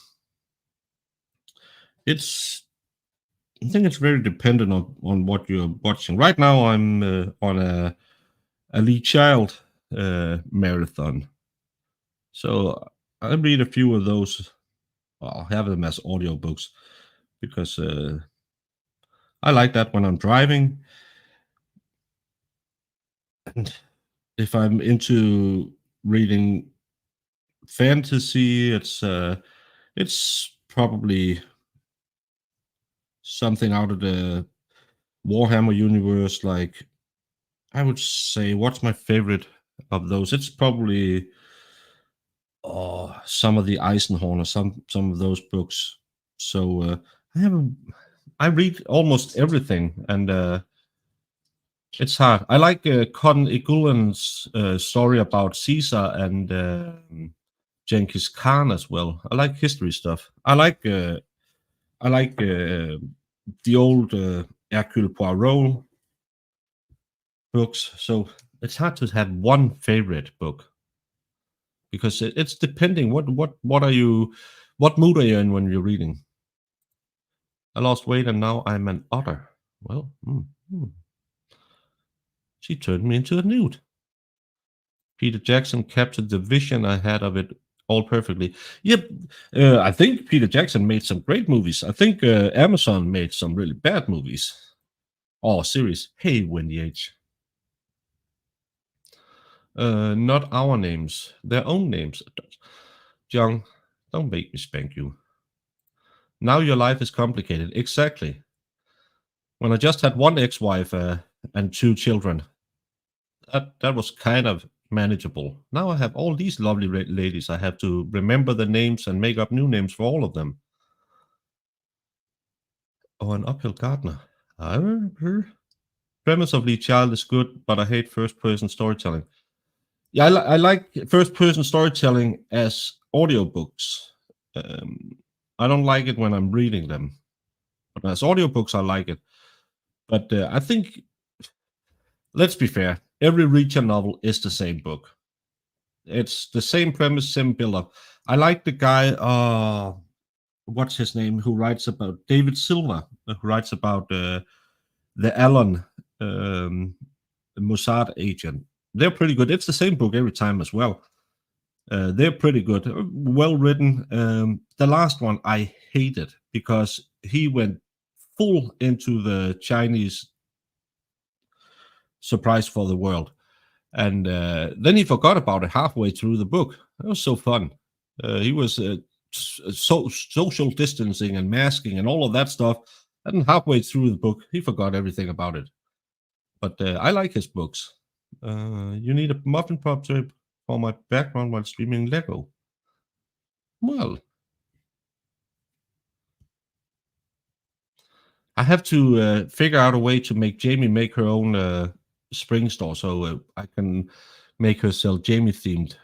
it's I think it's very dependent on what you're watching. Right now, I'm on a Lee Child marathon, so I read a few of those. I'll have them as audiobooks because I like that when I'm driving. And if I'm into reading fantasy, it's probably something out of the Warhammer universe. Like I would say, what's my favorite of those? It's probably some of the Eisenhorn or some of those books. So I have a, I read almost everything, and it's hard. I like Con Igulan's story about Caesar and Genghis Khan as well. I like history stuff. I like the old Hercule Poirot books. So it's hard to have one favorite book because it's depending. What are you? What mood are you in when you're reading? I lost weight and now I'm an otter. Well, she turned me into a newt. Peter Jackson captured the vision I had of it all perfectly. Yep, I think Peter Jackson made some great movies. I think Amazon made some really bad movies or series. Hey, Wendy H. Not our names, their own names. John, don't make me spank you. Now your life is complicated. Exactly. When I just had one ex-wife and two children, that was kind of manageable. Now I have all these lovely ladies. I have to remember the names and make up new names for all of them. Oh, an uphill gardener. I remember. Premise of Lee Child is good, but I hate first-person storytelling. Yeah, I like first-person storytelling as audiobooks. Um, I don't like it when I'm reading them, but as audiobooks, I like it. But I think, let's be fair, every Reacher novel is the same book. It's the same premise, same build up. I like the guy, what's his name, who writes about David Silver, who writes about the Allen um, Mossad agent. They're pretty good. It's the same book every time as well. They're pretty good, well written. The last one I hated because he went full into the Chinese surprise for the world, and then he forgot about it halfway through the book. It was so fun. He was social distancing and masking and all of that stuff. And halfway through the book, he forgot everything about it. But I like his books. You need a muffin pop trip for my background while streaming Lego. Well, I have to figure out a way to make Jamie make her own spring store so I can make her sell Jamie themed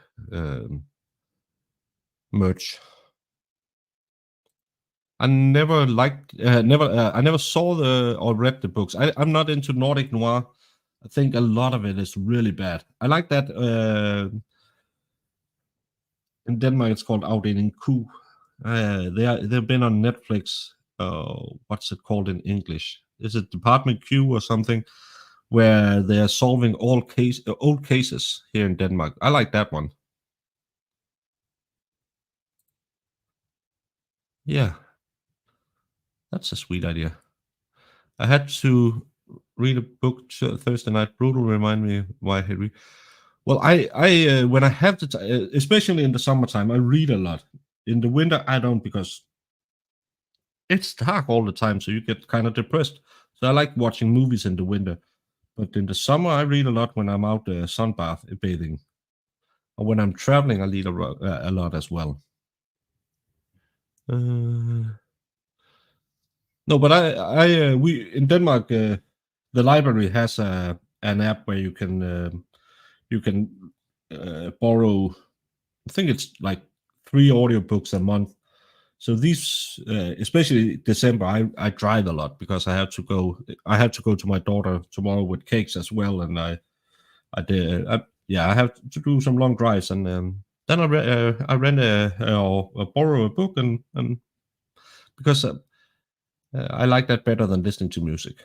merch. I never saw the or read the books. I'm not into Nordic noir. I think a lot of it is really bad. I like that in Denmark it's called Afdeling Q. They've been on Netflix. What's it called in English? Is it Department Q or something? Where they are solving old cases here in Denmark. I like that one. Yeah, that's a sweet idea. I had to read a book Thursday night. Brutal. Remind me why I read. Well, I when I have the time, especially in the summertime, I read a lot. In the winter, I don't because it's dark all the time, so you get kind of depressed. So I like watching movies in the winter. But in the summer, I read a lot when I'm out bathing, or when I'm traveling. I read a lot as well. Uh, no, but we in Denmark, the library has an app where you can borrow. I think it's like 3 audiobooks a month. So these, especially December, I drive a lot because I have to go. I have to go to my daughter tomorrow with cakes as well, and I did. Yeah, I have to do some long drives, and then I rent or borrow a book, and because I like that better than listening to music.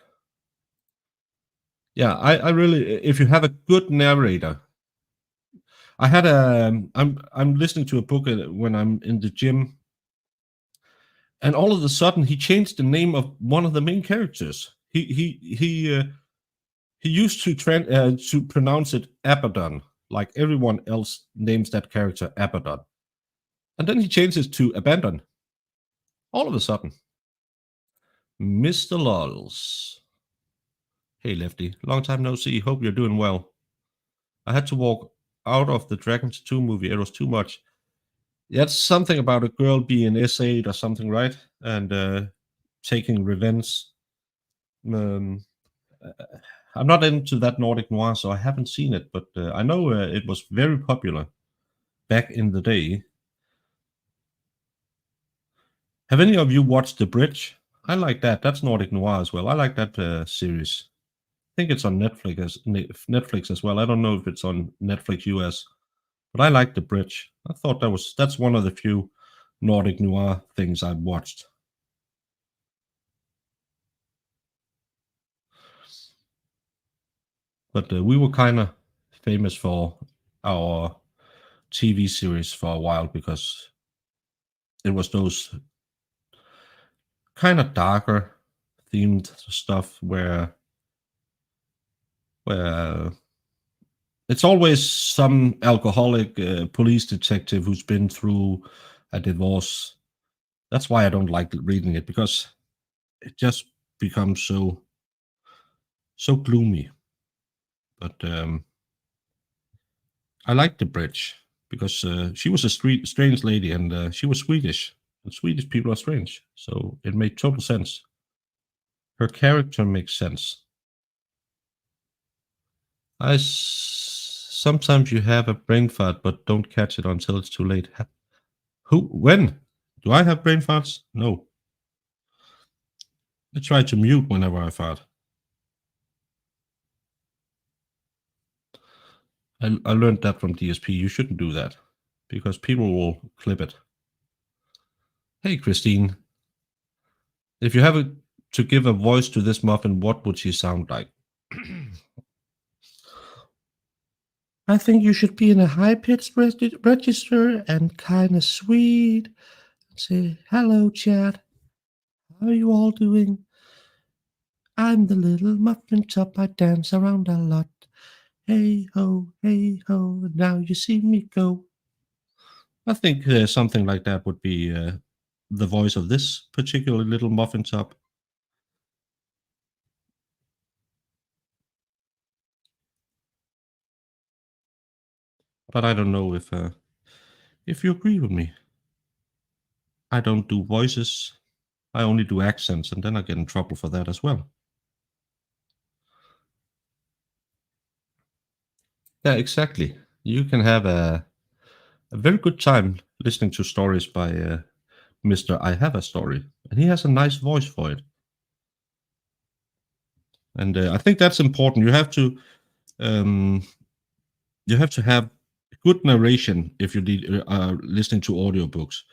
Yeah, I really, if you have a good narrator. I had a. I'm listening to a book when I'm in the gym, and all of a sudden he changed the name of one of the main characters. He used to pronounce it Abaddon, like everyone else names that character Abaddon, and then he changed it to Abandon. All of a sudden, Mr. Lulls. Hey, Lefty, long time no see. Hope you're doing well. I had to walk out of the Dragons 2 movie. It was too much. Yeah, it's something about a girl being essayed or something, right? And taking revenge. Um, I'm not into that Nordic noir, so I haven't seen it, but I know it was very popular back in the day. Have any of you watched The Bridge? I like that. That's Nordic noir as well. I like that series. I think it's on Netflix as well. I don't know if it's on Netflix US, but I like The Bridge. I thought that's one of the few Nordic noir things I've watched. But we were kind of famous for our TV series for a while because it was those kind of darker themed stuff where it's always some alcoholic police detective who's been through a divorce. That's why I don't like reading it because it just becomes so gloomy. But I like the bridge because she was a strange lady and she was Swedish. And Swedish people are strange, so it made total sense. Her character makes sense. Sometimes you have a brain fart, but don't catch it until it's too late. Who? When? Do I have brain farts? No. I try to mute whenever I fart. I learned that from DSP. You shouldn't do that because people will clip it. Hey, Christine. If you have to give a voice to this muffin, what would she sound like? I think you should be in a high pitched register and kind of sweet. Say, hello, chat. How are you all doing? I'm the little muffin top. I dance around a lot. Hey ho, now you see me go. I think something like that would be the voice of this particular little muffin top. But I don't know if you agree with me. I don't do voices. I only do accents, and then I get in trouble for that as well. Yeah, exactly. You can have a very good time listening to stories by Mr. I Have a Story, and he has a nice voice for it. And I think that's important. Um, you have to have good narration if you are listening to audiobooks,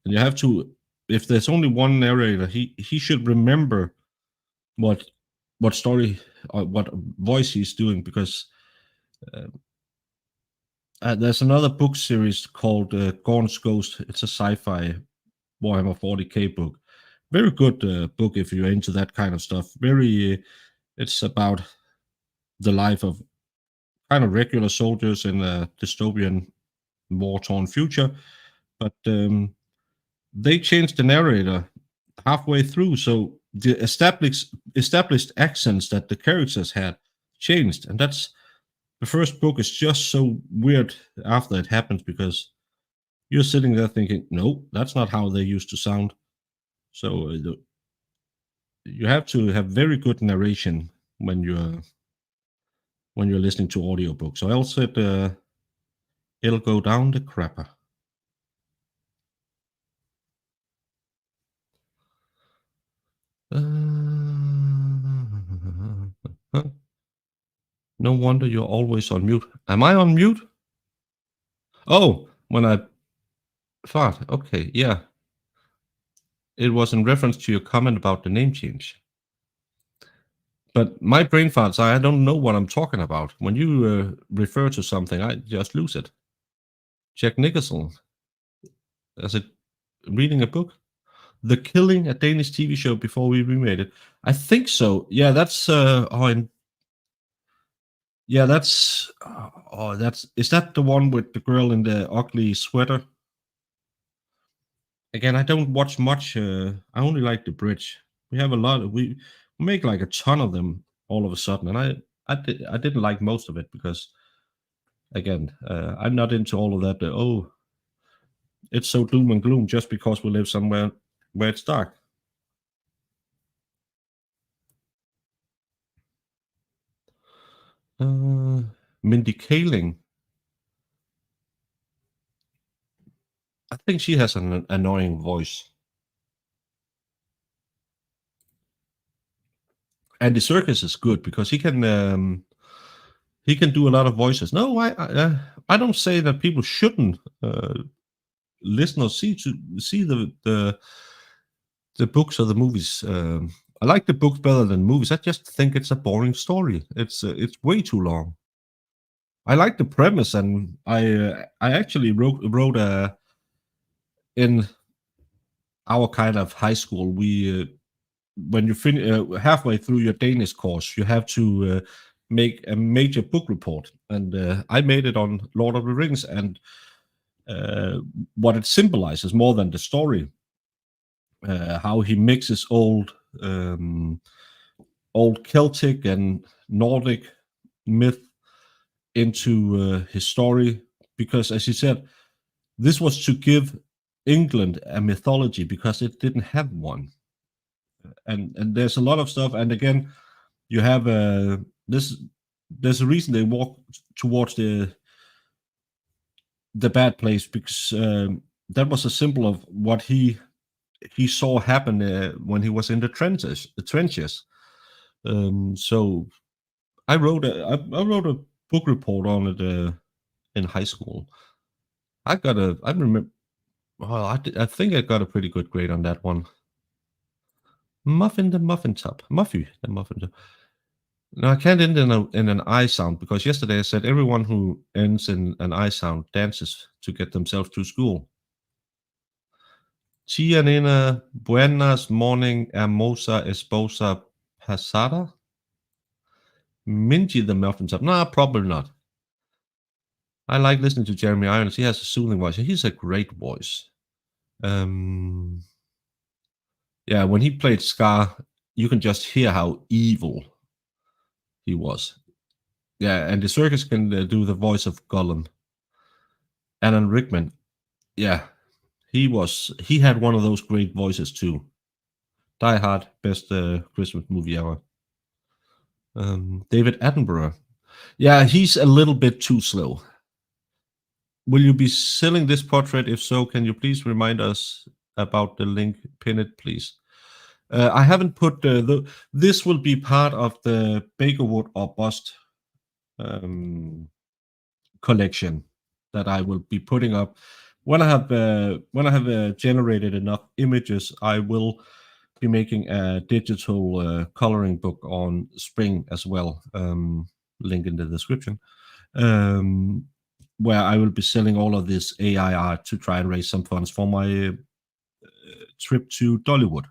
and you have to. If there's only one narrator, he should remember what story or what voice he's doing because uh, there's another book series called Gorn's Ghost. It's a sci-fi Warhammer 40k book. Very good book if you're into that kind of stuff. It's about the life of kind of regular soldiers in a dystopian, war-torn future. But they changed the narrator halfway through, so the established accents that the characters had changed, and that's the first book is just so weird after it happens because you're sitting there thinking, no, that's not how they used to sound. So you have to have very good narration when you're listening to audiobooks, or else it'll go down the crapper. No wonder you're always on mute. Am I on mute? Oh, when I fart. Okay, yeah. It was in reference to your comment about the name change. But my brain farts, I don't know what I'm talking about. When you refer to something, I just lose it. Jack Nicholson, is it reading a book? The Killing, a Danish TV show before we remade it. I think so. Yeah, that's yeah, that's is that the one with the girl in the ugly sweater? Again, I don't watch much. I only like the bridge. We have a lot. We make like a ton of them all of a sudden, and I didn't like most of it because again, I'm not into all of that. Oh, it's so doom and gloom just because we live somewhere where it's dark. Mindy Kaling. I think she has an annoying voice. Andy Serkis is good because he can do a lot of voices. No, I don't say that people shouldn't listen or see the books or the movies. I like the books better than movies. I just think it's a boring story. It's way too long. I like the premise, and I actually wrote a in our kind of high school. We when you finish halfway through your Danish course, you have to make a major book report, and I made it on Lord of the Rings and uh, what it symbolizes more than the story. How he mixes old Celtic and Nordic myth into his story, because, as he said, this was to give England a mythology because it didn't have one, and there's a lot of stuff. And again, you have this. There's a reason they walk towards the bad place because that was a symbol of what he saw happen when he was in the trenches. The trenches. So I wrote a book report on it in high school. I remember. Well, I think I got a pretty good grade on that one. Muffin the muffin top. Muffy the muffin top. No, I can't end in an I sound because yesterday I said everyone who ends in an I sound dances to get themselves to school. Tia nena, buenas morning, hermosa esposa pasada. Minji the muffin top. Nah, probably not. I like listening to Jeremy Irons. He has a soothing voice. He's a great voice. Um, yeah, when he played Scar, you can just hear how evil he was. Yeah, and the circus can do the voice of Gollum. Alan Rickman, yeah, he had one of those great voices too. Die Hard, best Christmas movie ever. David Attenborough, yeah, he's a little bit too slow. Will you be selling this portrait? If so, can you please remind us about the link? Pin it, please. I haven't put this will be part of the Bakerwood or Bust collection that I will be putting up. When I have generated enough images, I will be making a digital coloring book on spring as well. Link in the description. Where I will be selling all of this AI art to try and raise some funds for my trip to Dollywood.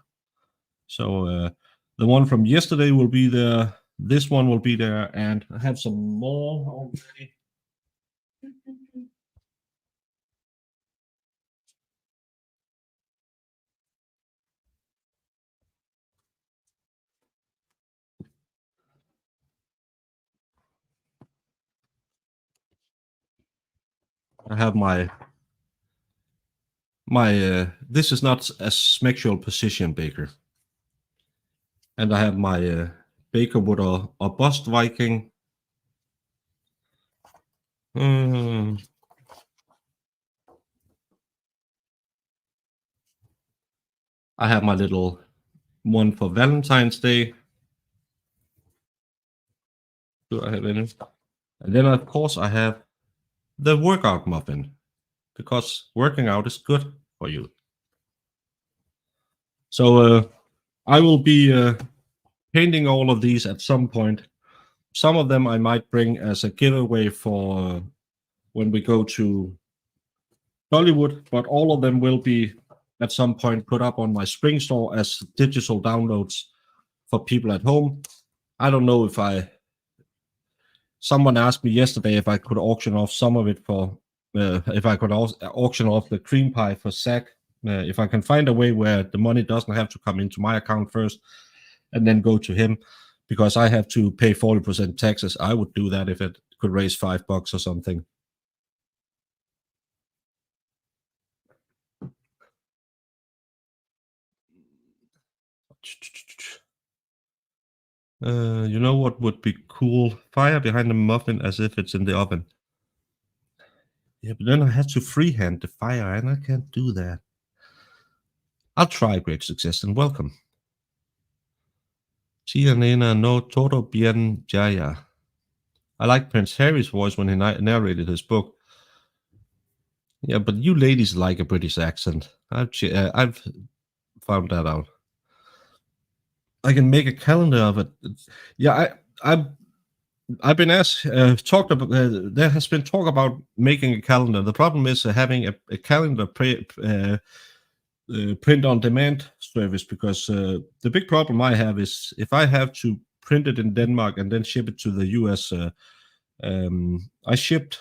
So the one from yesterday will be there. This one will be there, and I have some more already. I have my this is not a sexual position baker, and I have my Bakerwood or Bust Viking. Mm, I have my little one for Valentine's Day. Do I have any? And then of course I have the workout muffin because working out is good for you. So I will be painting all of these at some point. Some of them I might bring as a giveaway for when we go to Hollywood, but all of them will be at some point put up on my Spring store as digital downloads for people at home. I don't know if someone asked me yesterday if I could auction off some of it for, if I could auction off the cream pie for Zach. If I can find a way where the money doesn't have to come into my account first and then go to him, because I have to pay 40% taxes. I would do that if it could raise $5 or something. You know what would be cool? Fire behind the muffin as if it's in the oven. Yeah, but then I have to freehand the fire, and I can't do that. I'll try. Great success and welcome. Tia Nena no todo bien jaya. I like Prince Harry's voice when he narrated his book. Yeah, but you ladies like a British accent. I've found that out. I can make a calendar of it. Yeah, I've been asked, talked about. There has been talk about making a calendar. The problem is having a calendar print on demand service, because the big problem I have is if I have to print it in Denmark and then ship it to the US. I shipped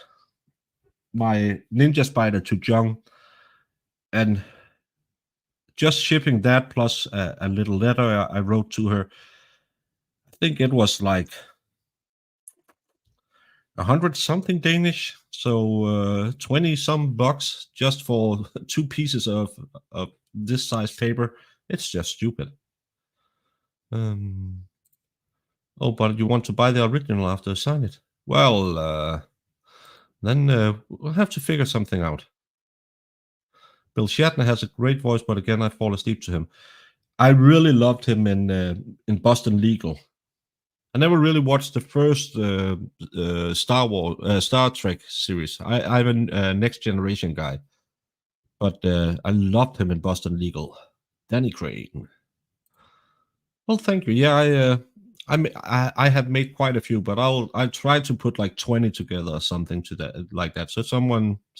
my Ninja Spider to Jung, and just shipping that plus a little letter I wrote to her, I think it was like 100 something Danish, so 20 some bucks just for two pieces of this size paper. It's just stupid. Oh, but you want to buy the original after I sign it? Well, then we'll have to figure something out. Bill Shatner has a great voice, but again, I fall asleep to him. I really loved him in Boston Legal. I never really watched the first Star Trek series. I'm a Next Generation guy, but I loved him in Boston Legal. Danny Crane. Well, thank you. Yeah, I have made quite a few, but I'll try to put like 20 together or something to that like that. So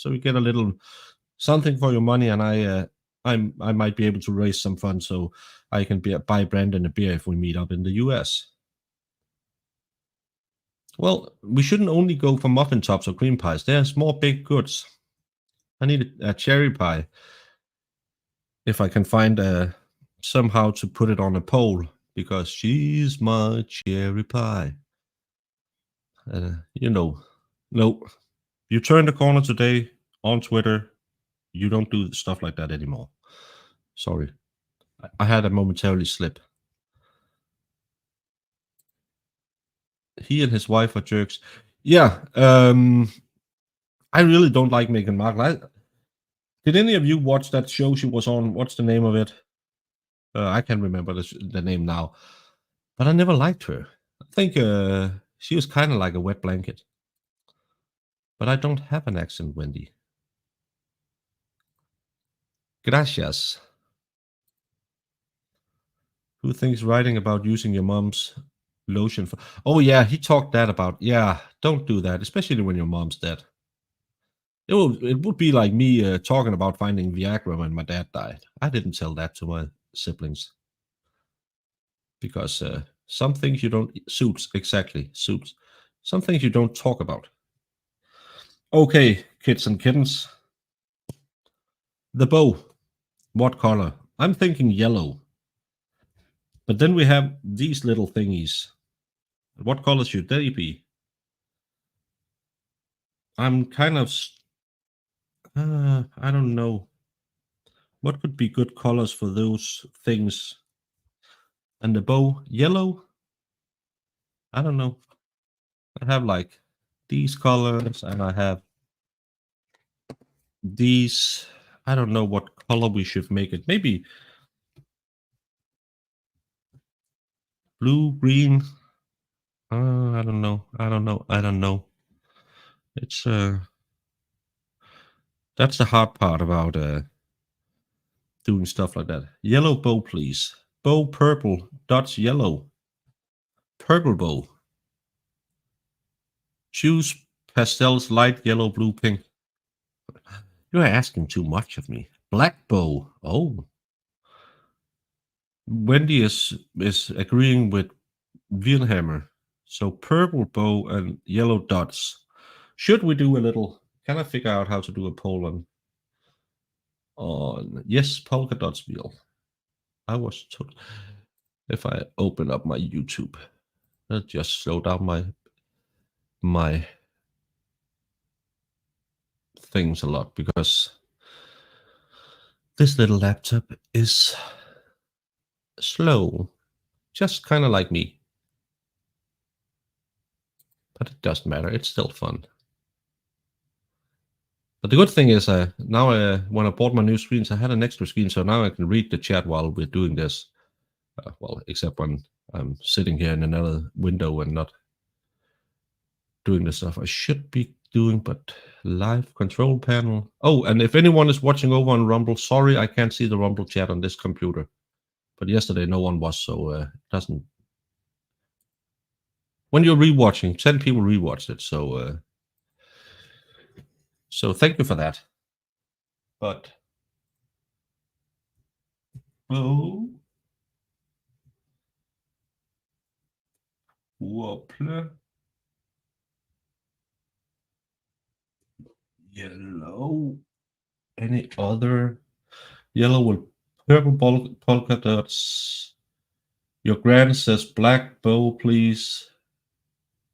you get a little something for your money, and I might be able to raise some funds so I can buy Brandon a beer if we meet up in the US. Well, we shouldn't only go for muffin tops or cream pies. There's more baked goods. I need a cherry pie if I can find somehow to put it on a poll because she's my cherry pie. You know, no, you turn the corner today on Twitter. You don't do stuff like that anymore. Sorry, I had a momentarily slip. He and his wife are jerks. Yeah, I really don't like Meghan Markle. Did any of you watch that show she was on? What's the name of it? I can't remember the name now, but I never liked her. I think she was kind of like a wet blanket. But I don't have an accent, Wendy. Gracias. Who thinks writing about using your mom's lotion for? Oh yeah, he talked that about. Yeah, don't do that, especially when your mom's dead. It would be like me talking about finding Viagra when my dad died. I didn't tell that to my siblings because some things you don't suits. Some things you don't talk about. Okay, kids and kittens. The bow. What color? I'm thinking yellow. But then we have these little thingies. What color should they be? I'm kind of. I don't know. What could be good colors for those things? And the bow, yellow? I don't know. I have like these colors and I have these. I don't know what color we should make it. Maybe blue, green. I don't know. I don't know. It's that's the hard part about doing stuff like that. Yellow bow, please. Bow purple, dots yellow. Purple bow. Choose pastels, light yellow, blue, pink. You are asking too much of me. Black bow. Oh, Wendy is agreeing with Wilhammer. So purple bow and yellow dots. Should we do a little? Can I figure out how to do a poll on yes, polka dots wheel? I was told if I open up my YouTube, I'll just slow down my things a lot because this little laptop is slow, just kind of like me. But it doesn't matter. It's still fun. But the good thing is, now when I bought my new screens, I had an extra screen, so now I can read the chat while we're doing this. Well, except when I'm sitting here in another window and not doing the stuff I should be doing, but live control panel. Oh, and if anyone is watching over on Rumble, sorry, I can't see the Rumble chat on this computer. But yesterday no one was, so it doesn't. When you're rewatching, 10 people rewatched it, so thank you for that. But oh, whoople, yellow. Any other yellow with purple polka dots? Your grand says black bow, please.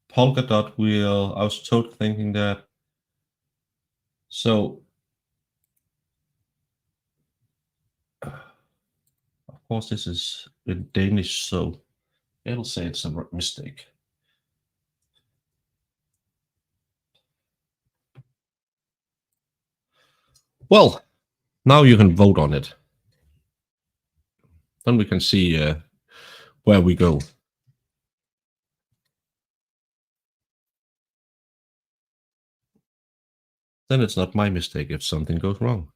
Polka dot wheel. I was totally thinking that. So, of course, this is in Danish, so it'll say it's a mistake. Well, Now you can vote on it. Then we can see where we go. Then it's not my mistake if something goes wrong.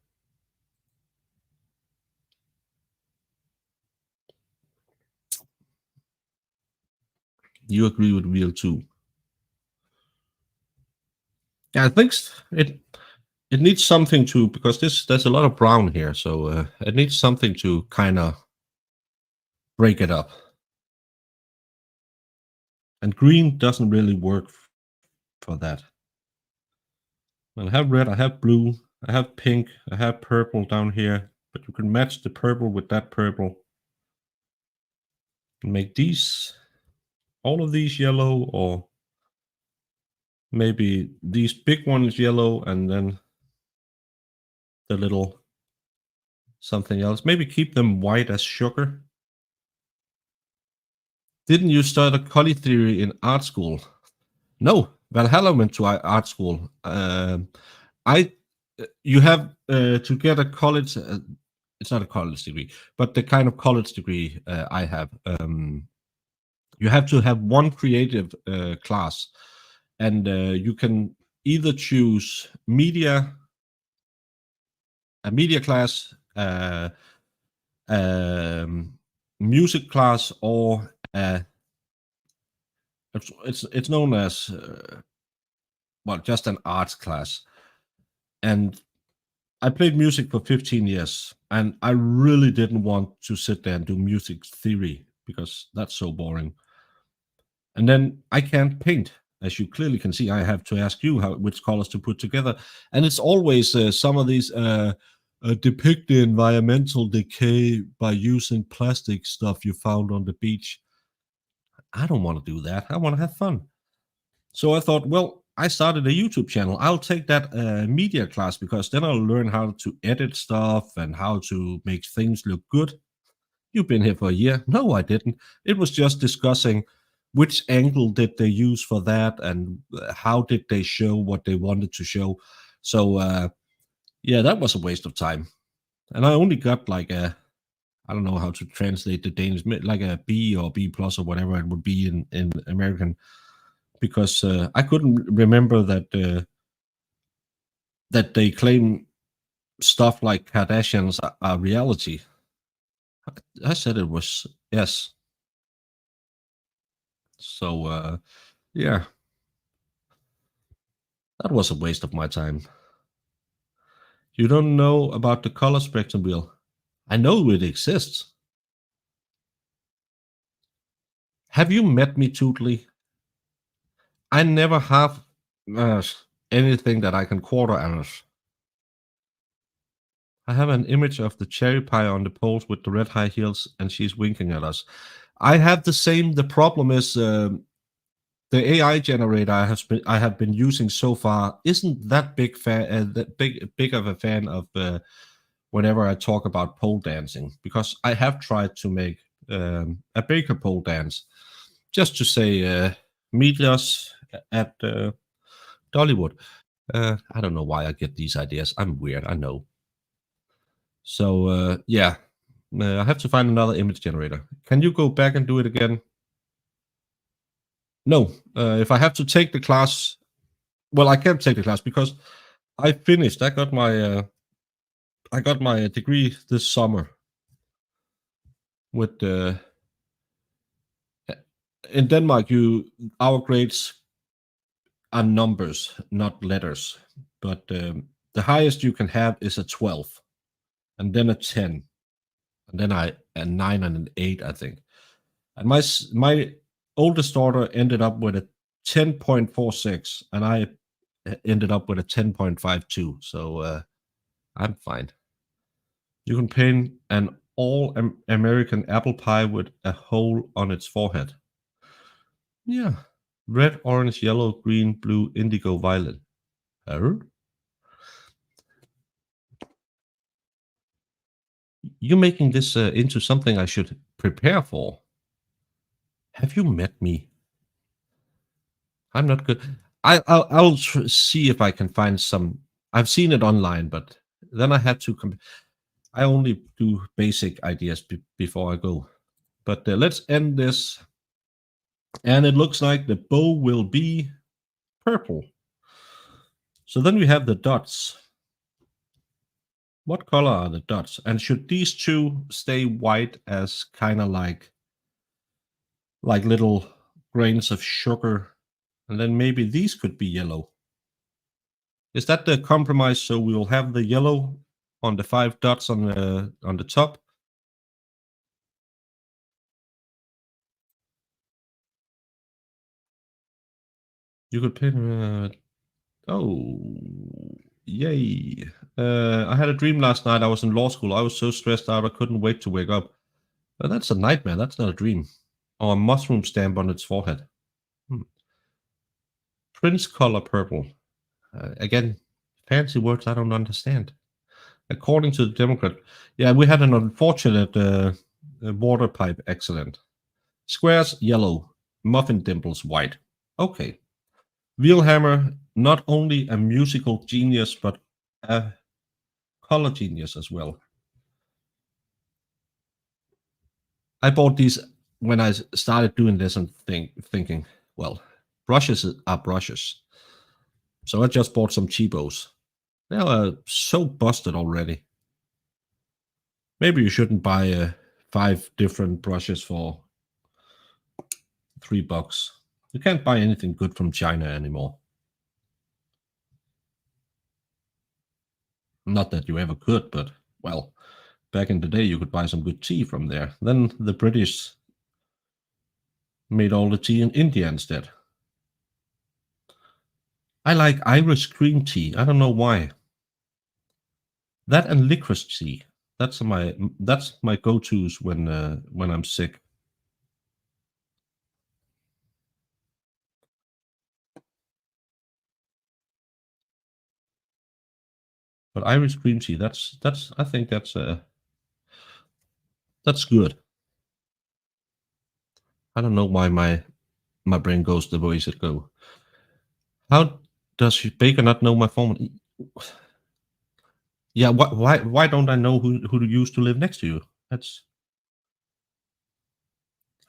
You agree with wheel 2. Yeah, I think it needs something to, because there's a lot of brown here, so it needs something to kind of break it up. And green doesn't really work for that. I have red, I have blue, I have pink, I have purple down here, but you can match the purple with that purple and make these, all of these yellow, or maybe these big ones yellow and then the little something else. Maybe keep them white as sugar. Didn't you study color theory in art school? No, Valhalla went to art school. I you have to get a college. It's not a college degree, but the kind of college degree I have. You have to have one creative class, and you can either choose a media class, um, music class, or it's known as well, just an arts class. And I played music for 15 years, and I really didn't want to sit there and do music theory because that's so boring. And then I can't paint. As you clearly can see, I have to ask you which colors to put together. And it's always some of these depict the environmental decay by using plastic stuff you found on the beach. I don't want to do that. I want to have fun. So I thought, well, I started a YouTube channel. I'll take that media class because then I'll learn how to edit stuff and how to make things look good. You've been here for a year. No, I didn't. It was just discussing which angle did they use for that and how did they show what they wanted to show. So yeah, that was a waste of time. And I only got like I don't know how to translate the Danish, like a B or B plus or whatever it would be in American, because I couldn't remember that they claim stuff like Kardashians are reality. I said it was yes. So yeah, that was a waste of my time. You don't know about the color spectrum wheel. I know it exists. Have you met me, Tootly? I never have uh, anything that I can quarter analyze. I have an image of the cherry pie on the poles with the red high heels, and she's winking at us. I have the same. The problem is the AI generator I have been using so far isn't that big of a fan of whenever I talk about pole dancing, because I have tried to make a baker pole dance just to say meet us at Dollywood. I don't know why I get these ideas. I'm weird, I know. So yeah, I have to find another image generator. Can you go back and do it again? No. If I have to take the class, well, I can't take the class because I finished. I got my degree this summer with in Denmark. Our grades are numbers, not letters. But the highest you can have is a 12, and then a 10, and then a 9 and an 8, I think. And my oldest daughter ended up with a 10.46, and I ended up with a 10.52. So I'm fine. You can paint an all American apple pie with a hole on its forehead. Yeah. Red, orange, yellow, green, blue, indigo, violet. Oh? You're making this into something I should prepare for. Have you met me? I'm not good. I'll see if I can find some. I've seen it online, but Then I had to. I only do basic ideas before I go. But let's end this. And it looks like the bow will be purple. So then we have the dots. What color are the dots? And should these two stay white as kind of like little grains of sugar? And then maybe these could be yellow. Is that the compromise? So we will have the yellow on the 5 dots on the top. You could pin. Oh, yay! I had a dream last night. I was in law school. I was so stressed out I couldn't wait to wake up. That's a nightmare. That's not a dream. Or a mushroom stamp on its forehead. Hmm. Prince color purple. Again, fancy words I don't understand. According to the Democrat, yeah, we had an unfortunate water pipe accident. Squares yellow, muffin dimples white. Okay. Wheelhammer, not only a musical genius, but a color genius as well. I bought these when I started doing this and thinking, well, brushes are brushes. So I just bought some cheapos. They are so busted already. Maybe you shouldn't buy 5 different brushes for $3. You can't buy anything good from China anymore. Not that you ever could, but well, back in the day you could buy some good tea from there. Then the British made all the tea in India instead. I like Irish green tea. I don't know why. That and licorice tea. That's my go-tos when I'm sick. But Irish green tea, that's I think that's good. I don't know why my brain goes the ways it go. How does Baker not know my phone? Yeah, why don't I know who used to live next to you? That's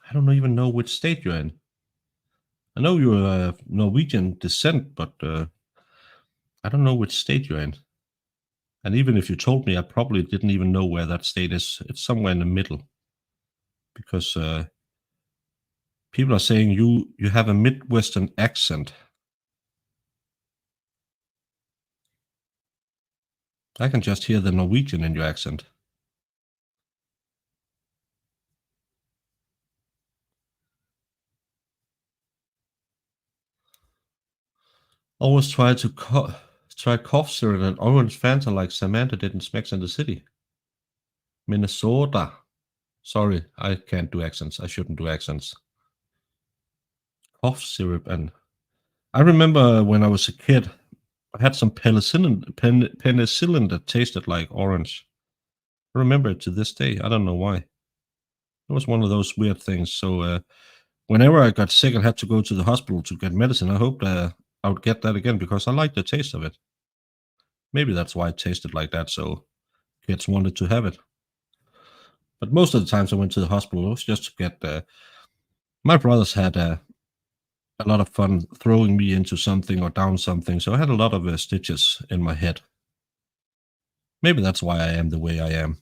I don't even know which state you're in. I know you're Norwegian descent, but I don't know which state you're in. And even if you told me, I probably didn't even know where that state is. It's somewhere in the middle because people are saying you have a Midwestern accent. I can just hear the Norwegian in your accent. Always try cough syrup and orange Fanta like Samantha did in Smacks in the City. Minnesota. Sorry, I can't do accents. I shouldn't do accents. Cough syrup and I remember when I was a kid, I had some penicillin that tasted like orange. I remember it to this day. I don't know why. It was one of those weird things. So whenever I got sick and had to go to the hospital to get medicine, I hoped I would get that again because I liked the taste of it. Maybe that's why it tasted like that. So kids wanted to have it. But most of the times I went to the hospital, it was just to get. My brothers had a lot of fun throwing me into something or down something, so I had a lot of stitches in my head. Maybe that's why I am the way I am.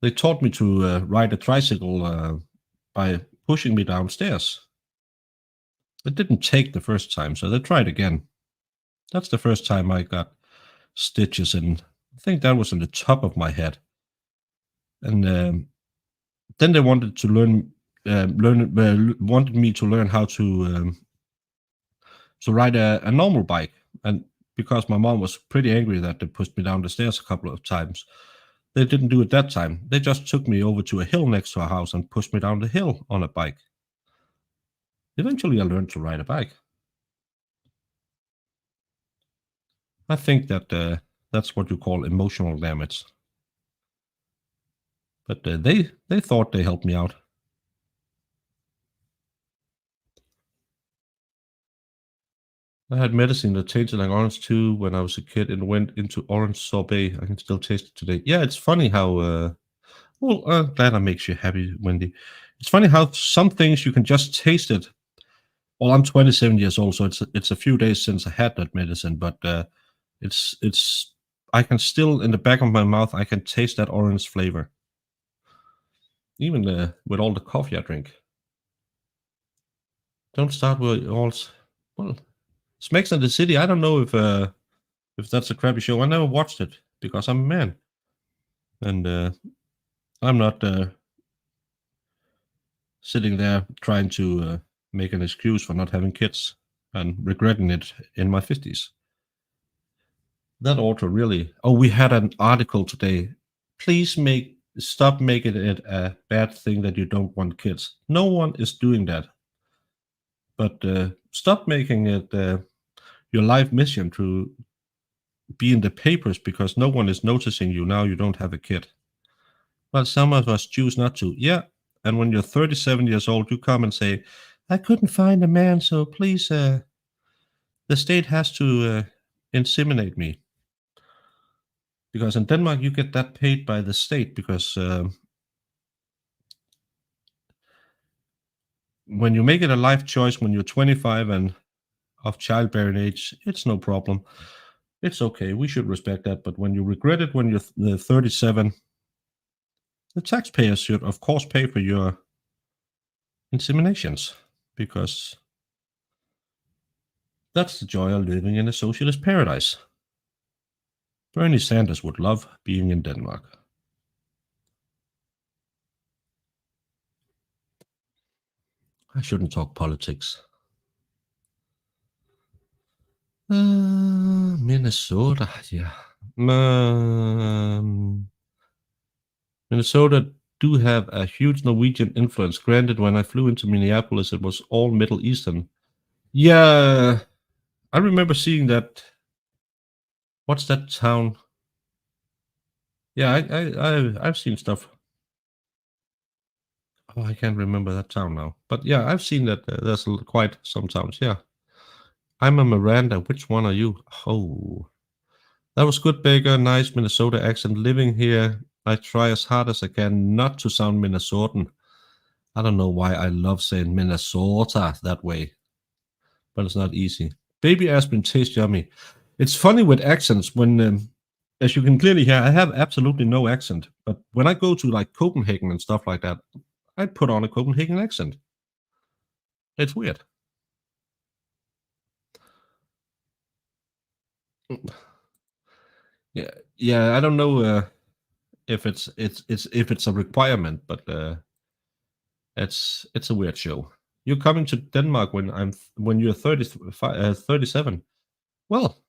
They taught me to ride a tricycle by pushing me downstairs. It didn't take the first time, so they tried again. That's the first time I got stitches, and I think that was on the top of my head. And then they wanted to wanted me to learn how to ride a normal bike. And because my mom was pretty angry that they pushed me down the stairs a couple of times, they didn't do it that time. They just took me over to a hill next to our house and pushed me down the hill on a bike. Eventually, I learned to ride a bike. I think that that's what you call emotional damage. But they thought they helped me out. I had medicine that tasted like orange too when I was a kid and went into orange sorbet. I can still taste it today. Yeah, it's funny how. Well, glad that makes you happy, Wendy. It's funny how some things you can just taste it. Well, I'm 27 years old, so it's a few days since I had that medicine, but it's I can still in the back of my mouth I can taste that orange flavor, even with all the coffee I drink. Don't start with all. Well, Smacks in the City. I don't know if that's a crappy show. I never watched it because I'm a man, and I'm not sitting there trying to make an excuse for not having kids and regretting it in my 50s. That author really. Oh, we had an article today. Please stop making it a bad thing that you don't want kids. No one is doing that, but stop making it your life mission to be in the papers because no one is noticing you now. You don't have a kid. Well, some of us choose not to. Yeah, and when you're 37 years old, you come and say, "I couldn't find a man, so please, the state has to inseminate me." Because in Denmark, you get that paid by the state because when you make it a life choice when you're 25 and of childbearing age, it's no problem. It's okay. We should respect that. But when you regret it when you're 37, the taxpayers should, of course, pay for your inseminations because that's the joy of living in a socialist paradise. Bernie Sanders would love being in Denmark. I shouldn't talk politics. Minnesota, yeah. Minnesota do have a huge Norwegian influence. Granted, when I flew into Minneapolis, it was all Middle Eastern. Yeah, I remember seeing that. What's that town? Yeah, I've seen stuff. Oh, I can't remember that town now. But yeah, I've seen that. There's quite some towns. Yeah, I'm a Miranda. Which one are you? Oh, that was good, Baker. Nice Minnesota accent. Living here, I try as hard as I can not to sound Minnesotan. I don't know why I love saying Minnesota that way, but it's not easy. Baby aspirin tastes yummy. It's funny with accents when, as you can clearly hear, I have absolutely no accent. But when I go to like Copenhagen and stuff like that, I put on a Copenhagen accent. It's weird. Yeah, yeah. I don't know if it's a requirement, but it's a weird show. You're coming to Denmark when you're 37. Well,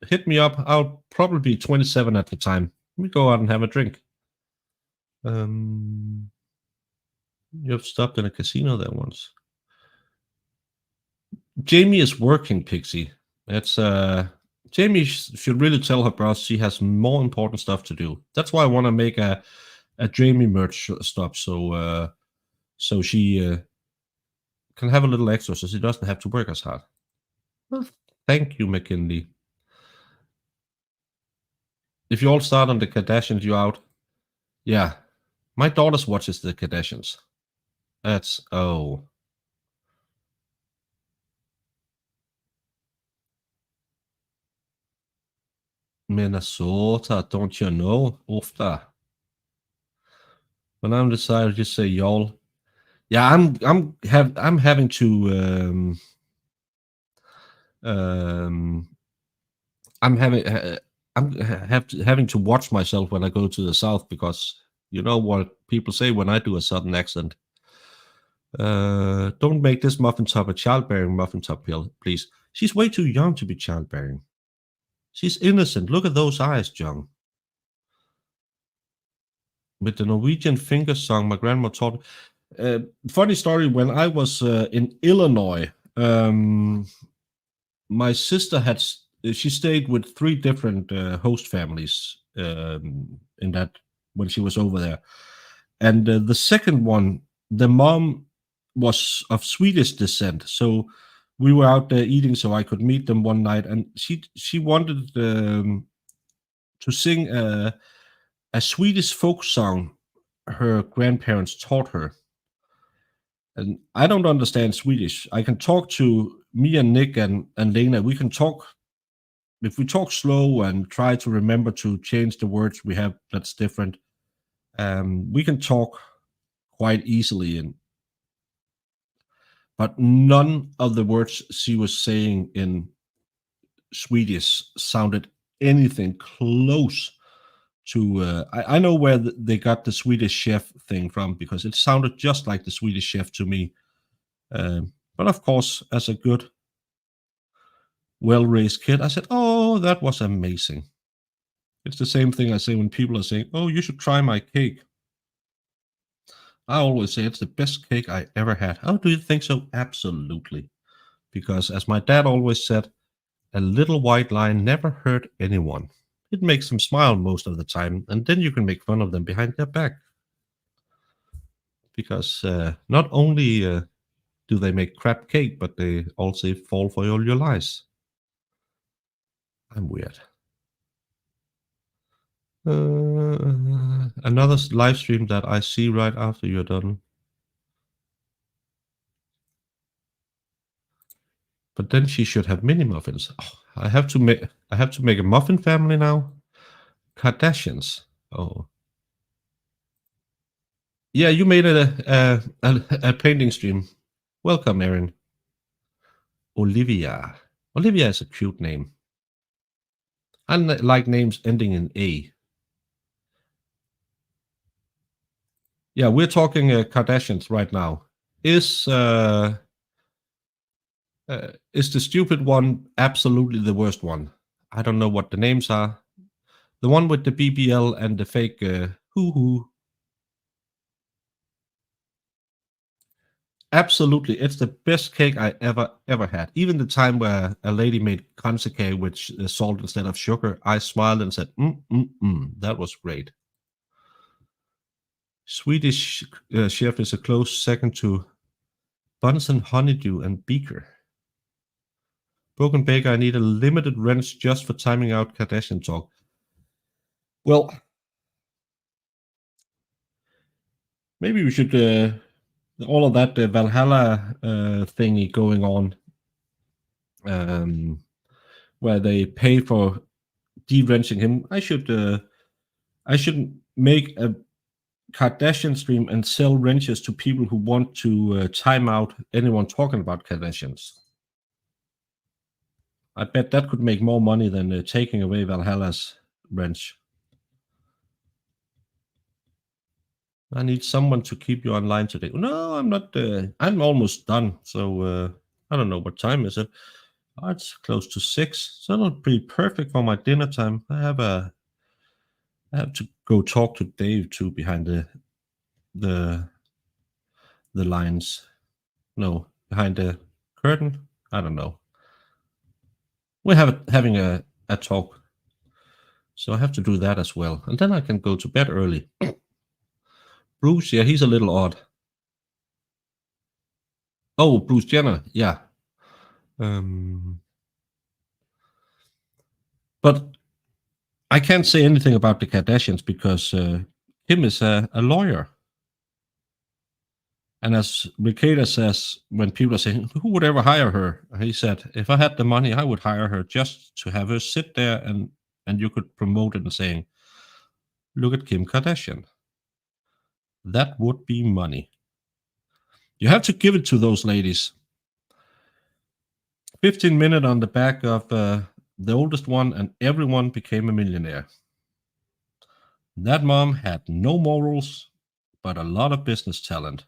hit me up. I'll probably be 27 at the time. We go out and have a drink. You've stopped in a casino there once. Jamie is working, Pixie. It's Jamie should really tell her boss she has more important stuff to do. That's why I want to make a Jamie merch stop so she can have a little extra so she doesn't have to work as hard. Well, thank you, McKinley. If you all start on the Kardashians, you out. Yeah. My daughter's watches the Kardashians. That's oh. Minnesota, don't you know? Ofta. When I'm decided, just say y'all. Yeah, I'm having to um I'm having having to watch myself when I go to the South because you know what people say when I do a Southern accent. Don't make this muffin top a childbearing muffin top, please. She's way too young to be childbearing. She's innocent. Look at those eyes, John. With the Norwegian finger song, my grandma taught. Funny story. When I was in Illinois, my sister she stayed with three different host families in that when she was over there, and the second one, the mom was of Swedish descent, so we were out there eating, so I could meet them one night, and she wanted to sing a Swedish folk song her grandparents taught her. And I don't understand Swedish. I can talk to me and Nick and Lena. We can talk if we talk slow and try to remember to change the words we have that's different. We can talk quite easily, and but none of the words she was saying in Swedish sounded anything close to. I know where they got the Swedish chef thing from because it sounded just like the Swedish chef to me. But of course, as a good, well raised kid, I said, "Oh, that was amazing." It's the same thing I say when people are saying, "Oh, you should try my cake." I always say it's the best cake I ever had. Oh, do you think so? Absolutely. Because as my dad always said, a little white lie never hurt anyone. It makes them smile most of the time, and then you can make fun of them behind their back. Because not only do they make crap cake, but they also fall for all your lies. I'm weird. Another live stream that I see right after you're done. But then she should have mini muffins. Oh, I have to make a muffin family now. Kardashians. Oh, yeah, you made it a painting stream. Welcome, Erin. Olivia. Olivia is a cute name. I like names ending in A. Yeah, we're talking Kardashians right now. Is uh, is the stupid one absolutely the worst one? I don't know what the names are. The one with the BBL and the fake hoo hoo. Absolutely, it's the best cake I ever had. Even the time where a lady made cake with salt instead of sugar, I smiled and said, that was great. Swedish chef is a close second to Bunsen Honeydew and Beaker. Broken Baker, I need a limited wrench just for timing out Kardashian talk. Well, maybe we should all of that Valhalla thingy going on, where they pay for de-wrenching him. I should make a Kardashian stream and sell wrenches to people who want to time out anyone talking about Kardashians. I bet that could make more money than taking away Valhalla's wrench. I need someone to keep you online today. No, I'm not. I'm almost done. So I don't know what time is it. Oh, it's close to 6. So it'll be perfect for my dinner time. I have to go talk to Dave too behind the the lines. No, behind the curtain. I don't know. We're having a talk. So I have to do that as well. And then I can go to bed early. Bruce, yeah, he's a little odd. Oh, Bruce Jenner, yeah. But I can't say anything about the Kardashians because Kim is a lawyer. And as Ricada says, when people are saying, who would ever hire her? He said, if I had the money, I would hire her just to have her sit there and you could promote it and saying, look at Kim Kardashian. That would be money. You have to give it to those ladies. 15 minutes on the back of the oldest one, and everyone became a millionaire. That mom had no morals, but a lot of business talent.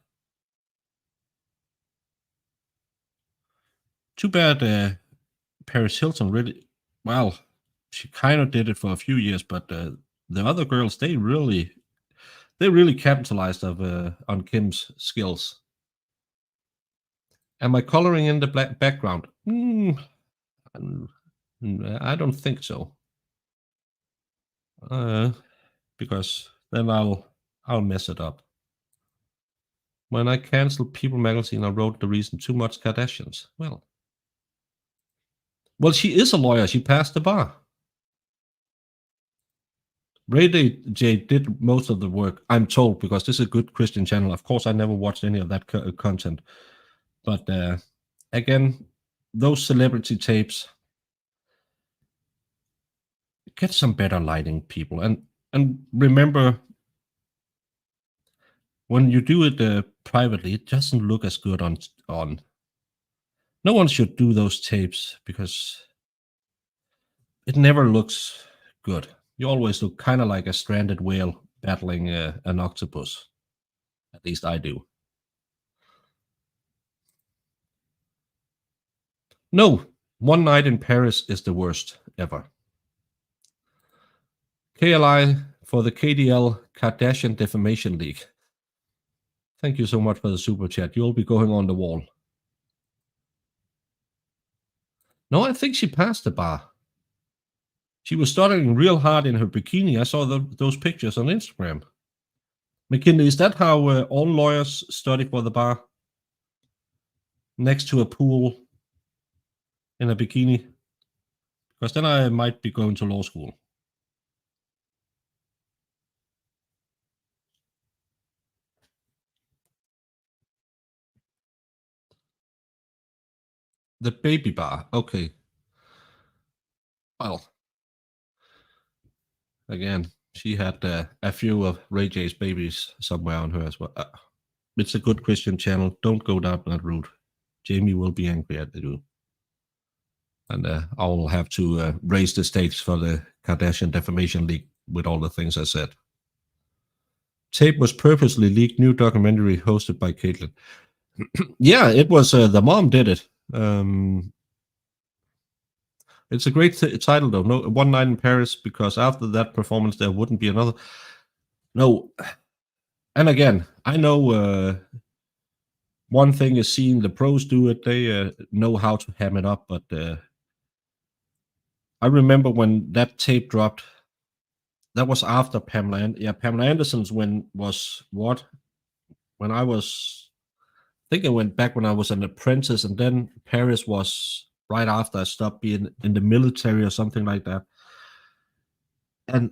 Too bad Paris Hilton really, well, she kind of did it for a few years, but the other girls, they really capitalized on Kim's skills. Am I coloring in the black background? I don't think so. Because then I'll mess it up. When I canceled People magazine, I wrote the reason too much Kardashians. Well, Well, she is a lawyer. She passed the bar. Ray J did most of the work, I'm told, because this is a good Christian channel. Of course, I never watched any of that content. But again, those celebrity tapes, get some better lighting, people. And remember, when you do it privately, it doesn't look as good on. No one should do those tapes because it never looks good. You always look kind of like a stranded whale battling an octopus. At least I do. No, One Night in Paris is the worst ever. KLI for the KDL Kardashian Defamation League. Thank you so much for the super chat. You'll be going on the wall. No, I think she passed the bar. She was studying real hard in her bikini. I saw those pictures on Instagram. McKinley, is that how all lawyers study for the bar? Next to a pool in a bikini? Because then I might be going to law school. The baby bar. Okay. Well, again, she had a few of Ray J's babies somewhere on her as well. It's a good Christian channel. Don't go down that route. Jamie will be angry at you. And I'll have to raise the stakes for the Kardashian Defamation League with all the things I said. Tape was purposely leaked. New documentary hosted by Caitlyn. Yeah, it was. The mom did it. It's a great title, though. No, One Night in Paris, because after that performance, there wouldn't be another. No, and again, I know one thing is seeing the pros do it; they know how to ham it up. But I remember when that tape dropped. That was after Pamela. Yeah, Pamela Anderson's was what? When I was, I think I went back when I was an apprentice, and then Paris was right after I stopped being in the military or something like that. And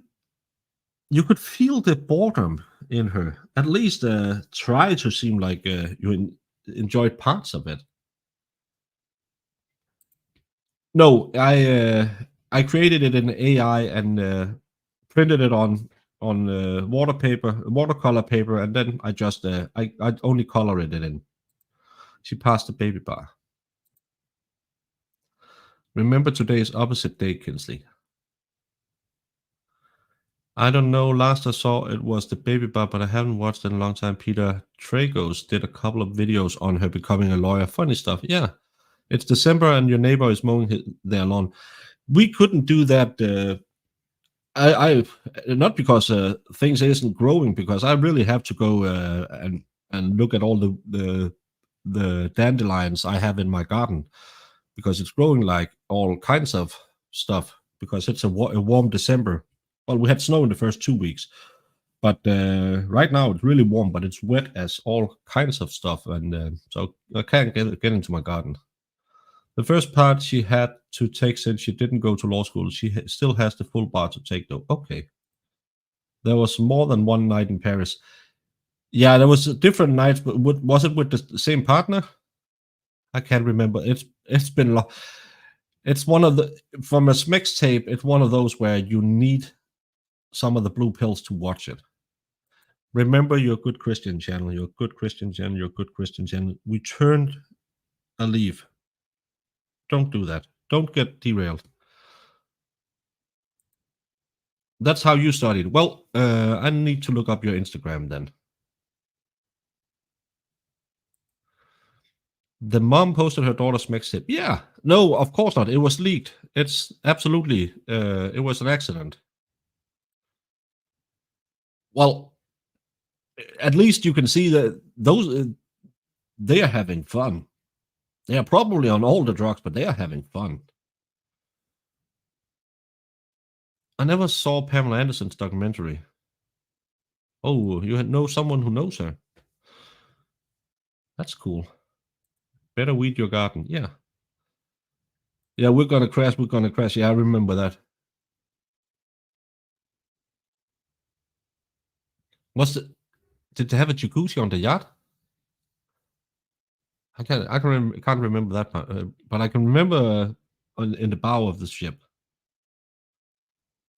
you could feel the boredom in her. At least try to seem like you enjoyed parts of it. No, I created it in AI and printed it on watercolor paper, and then I just I only color it in. She passed the baby bar. Remember today is opposite day, Kinsley. I don't know. Last I saw it was the baby bar, but I haven't watched in a long time. Peter Tragos did a couple of videos on her becoming a lawyer. Funny stuff. Yeah. It's December and your neighbor is mowing their lawn. We couldn't do that. I not because things isn't growing, because I really have to go and look at all the dandelions I have in my garden, because it's growing like all kinds of stuff, because it's a warm December. Well, we had snow in the first 2 weeks, but right now it's really warm, but it's wet as all kinds of stuff, and so I can't get into my garden. The first part she had to take since she didn't go to law school. She still has the full bar to take, though. Okay. There was more than one night in Paris. Yeah, there was different nights, but was it with the same partner? I can't remember. It's been long. It's one of the from a Smix tape. It's one of those where you need some of the blue pills to watch it. Remember your good Christian channel. Your good Christian channel. Your good Christian channel. We turned a leaf. Don't do that. Don't get derailed. That's how you studied. Well, I need to look up your Instagram then. The mom posted her daughter's mixtape. Yeah, no, of course not. It was leaked. It's absolutely. It was an accident. Well, at least you can see that those they are having fun. They are probably on all the drugs, but they are having fun. I never saw Pamela Anderson's documentary. Oh, you know someone who knows her. That's cool. Better weed your garden. Yeah. Yeah, we're gonna crash. We're gonna crash. Yeah, I remember that. Was it? Did they have a jacuzzi on the yacht? Can't remember that part, but I can remember in the bow of the ship.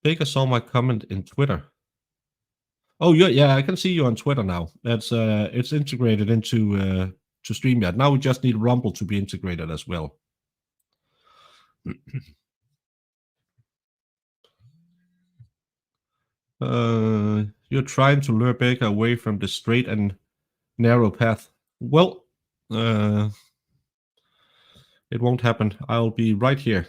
Baker saw my comment in Twitter. Oh, yeah, I can see you on Twitter now. It's integrated into to StreamYard. Now we just need Rumble to be integrated as well. You're trying to lure Baker away from the straight and narrow path. Well, uh, it won't happen. I'll be right here,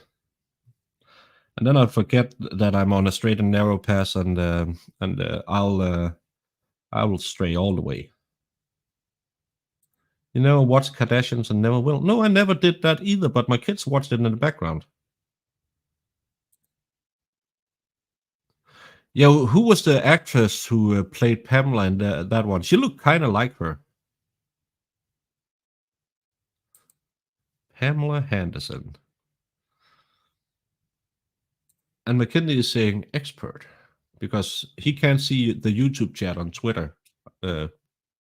and then I'll forget that I'm on a straight and narrow path, and I will stray all the way. You know, watch Kardashians and never will. No, I never did that either, but my kids watched it in the background. Yeah, who was the actress who played Pamela in that one? She looked kind of like her. Pamela Henderson. And McKinley is saying expert because he can't see the YouTube chat on Twitter uh,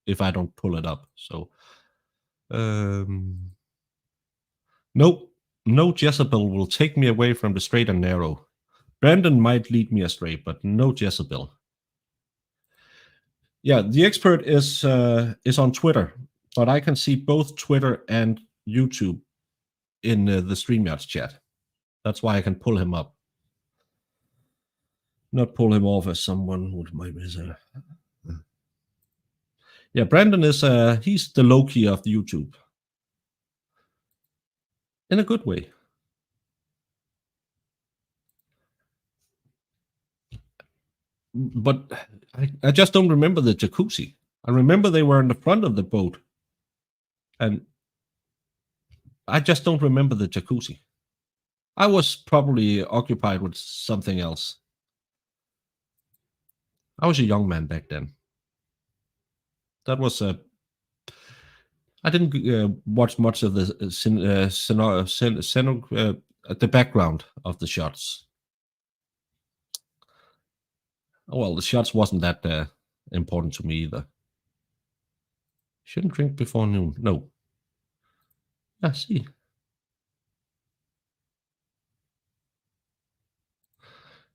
if I don't pull it up. So, um, nope, no Jezebel will take me away from the straight and narrow. Brandon might lead me astray, but no Jezebel. Yeah, the expert is on Twitter, but I can see both Twitter and YouTube in the StreamYard chat. That's why I can pull him up, not pull him off as someone who might miss a. Yeah, Brandon is he's the Loki of YouTube in a good way. But I just don't remember the jacuzzi. I remember they were in the front of the boat, and I just don't remember the jacuzzi. I was probably occupied with something else. I was a young man back then. That was I didn't watch much of the the background of the shots. Oh, well, the shots wasn't that important to me either. Shouldn't drink before noon. No. I see.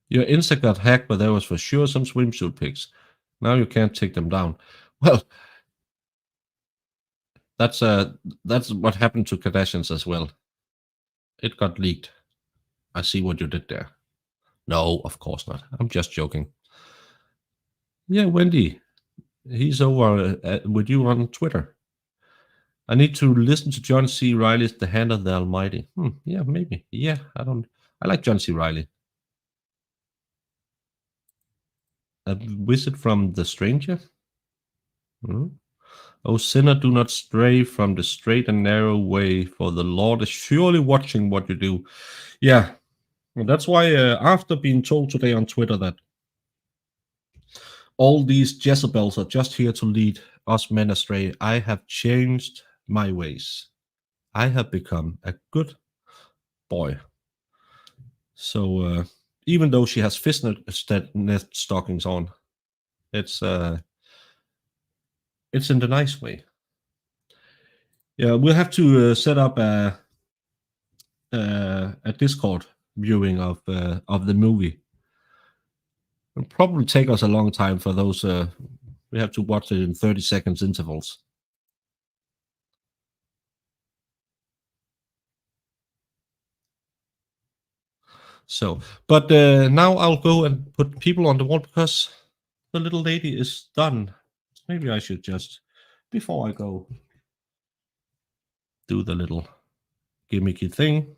Your Insta got hacked, but there was for sure some swimsuit pics. Now you can't take them down. Well, that's uh that's what happened to Kardashians as well. It got leaked. I see what you did there. No, of course not. I'm just joking. Yeah, Wendy, he's over with you on Twitter. I need to listen to John C. Riley's The Hand of the Almighty. Yeah, maybe. Yeah, I don't. I like John C. Riley. A visit from the stranger. Hmm? O sinner, do not stray from the straight and narrow way, for the Lord is surely watching what you do. Yeah, and that's why after being told today on Twitter that all these Jezebels are just here to lead us men astray, I have changed my ways. I have become a good boy. So even though she has fishnet stockings on, it's uh, it's in the nice way. Yeah, we'll have to set up a Discord viewing of the movie. It'll probably take us a long time for those. We have to watch it in 30 seconds intervals. So, but now I'll go and put people on the wall because the little lady is done. Maybe I should just, before I go, do the little gimmicky thing.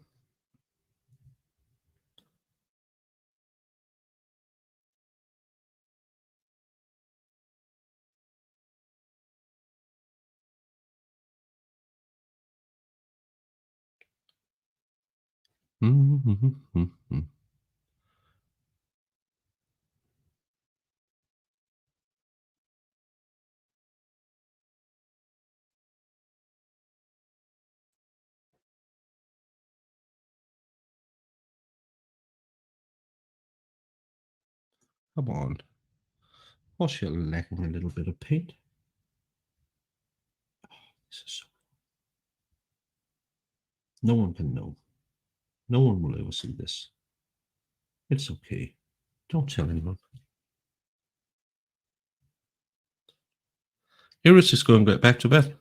Come on. Was you're lacking a little bit of paint? This is so... No one can know. No one will ever see this. It's okay. Don't tell anyone. Iris is going back to bed.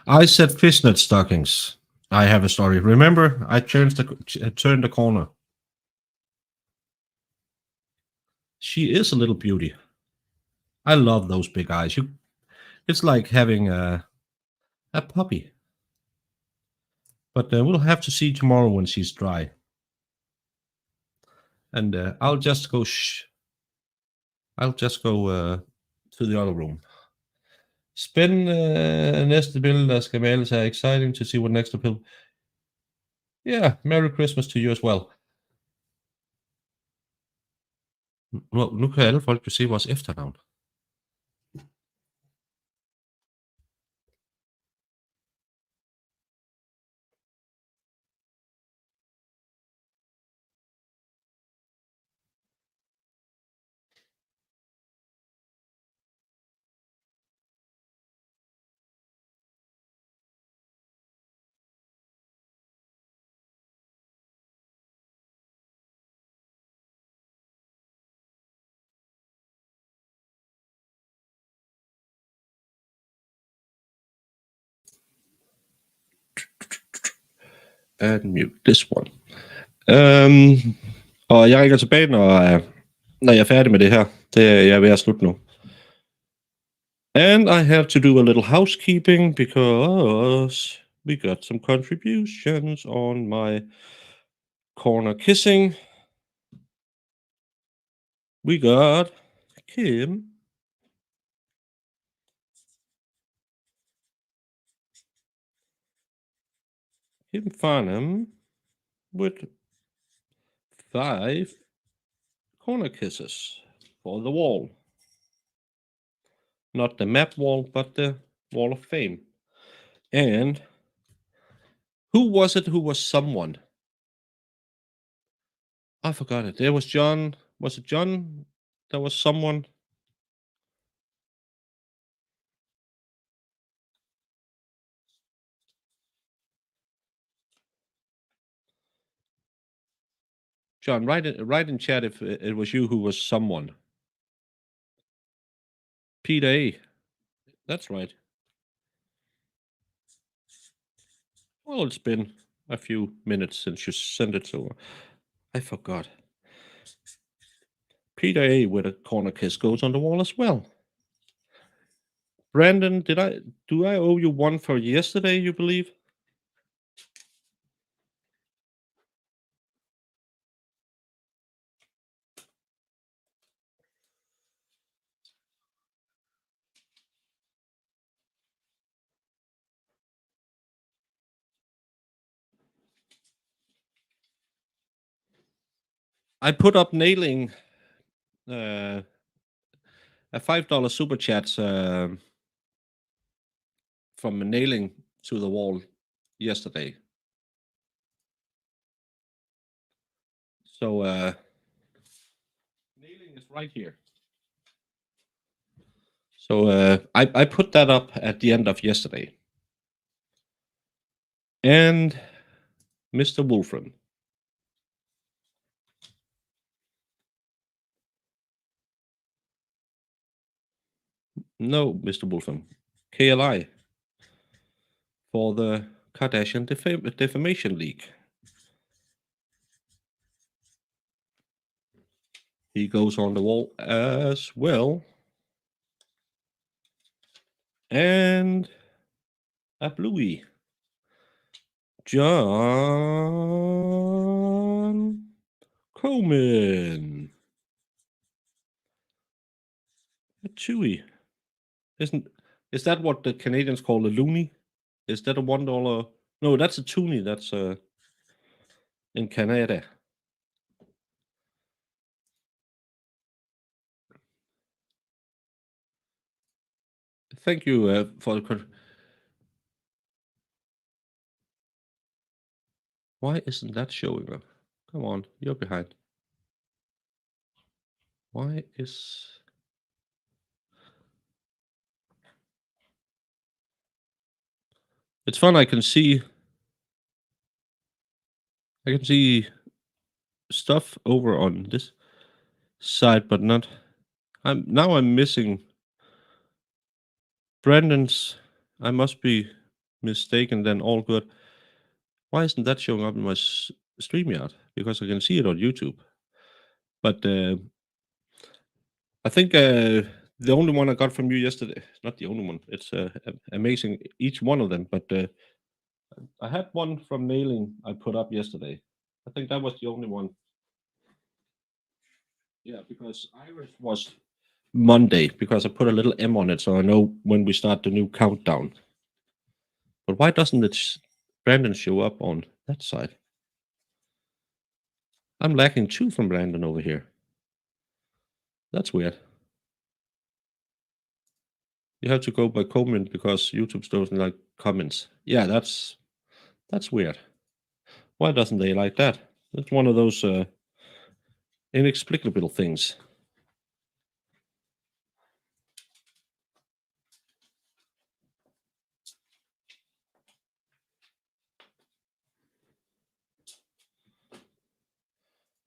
I said fishnet stockings. I have a story. Remember, I turned the corner. She is a little beauty. I love those big eyes. It's like having a puppy. But we'll have to see tomorrow when she's dry. And I'll just go. I'll just go to the other room. Næste billede, der skal males, er exciting to see what next appeal. Yeah, Merry Christmas to you as well. Nu kan alle folk jo se vores efternavn. And mute this one. Og jeg ringer tilbage, når jeg er færdig med det her. Jeg er ved at slutte nu. And I have to do a little housekeeping because we got some contributions on my corner kissing. We got Kim. Kim Farnham with 5 corner kisses for the wall. Not the map wall, but the wall of fame. And who was it who was someone? I forgot it. There was John. Was it John? There was someone. John, write in chat if it was you who was someone. Peter A. That's right. Well, it's been a few minutes since you sent it, so I forgot. Peter A. with a corner kiss goes on the wall as well. Brandon, do I owe you one for yesterday, you believe? I put up nailing a $5 super chat from nailing to the wall yesterday. So nailing is right here. So I put that up at the end of yesterday. And Mr. Wolfram. No, Mr. Wolfram. KLI for the Kardashian Defamation League. He goes on the wall as well. And a bluey. John Coleman. A chewy. Is that what the Canadians call a loony? Is that a $1? No, that's a toonie. That's in Canada. Thank you for the. Why isn't that showing up? Come on, you're behind. Why is it's fun? I can see stuff over on this side, but not. I'm missing Brandon's. I must be mistaken. Then all good. Why isn't that showing up in my StreamYard? Because I can see it on YouTube, but I think the only one I got from you yesterday. Not the only one. It's amazing each one of them, but I had one from Nailing I put up yesterday. I think that was the only one. Yeah, because Iris was Monday because I put a little M on it so I know when we start the new countdown. But why doesn't Brandon show up on that side? I'm lacking two from Brandon over here. That's weird. You have to go by comment because YouTube doesn't like comments. Yeah, that's weird. Why doesn't they like that? It's one of those inexplicable things.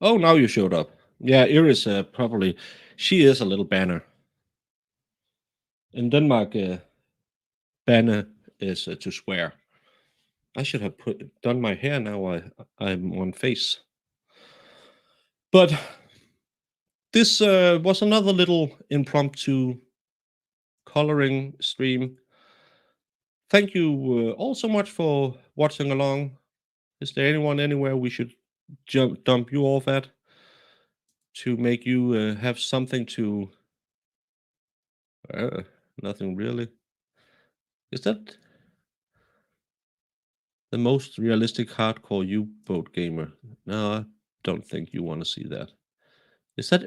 Oh, now you showed up. Yeah, Iris probably she is a little banner. In Denmark, banner is to swear. I should have done my hair now. I'm on face. But this was another little impromptu coloring stream. Thank you all so much for watching along. Is there anyone anywhere we should dump you off at to make you have something to? Uh, Nothing really. Is that the most realistic hardcore U-boat gamer? No, I don't think you want to see that. Is that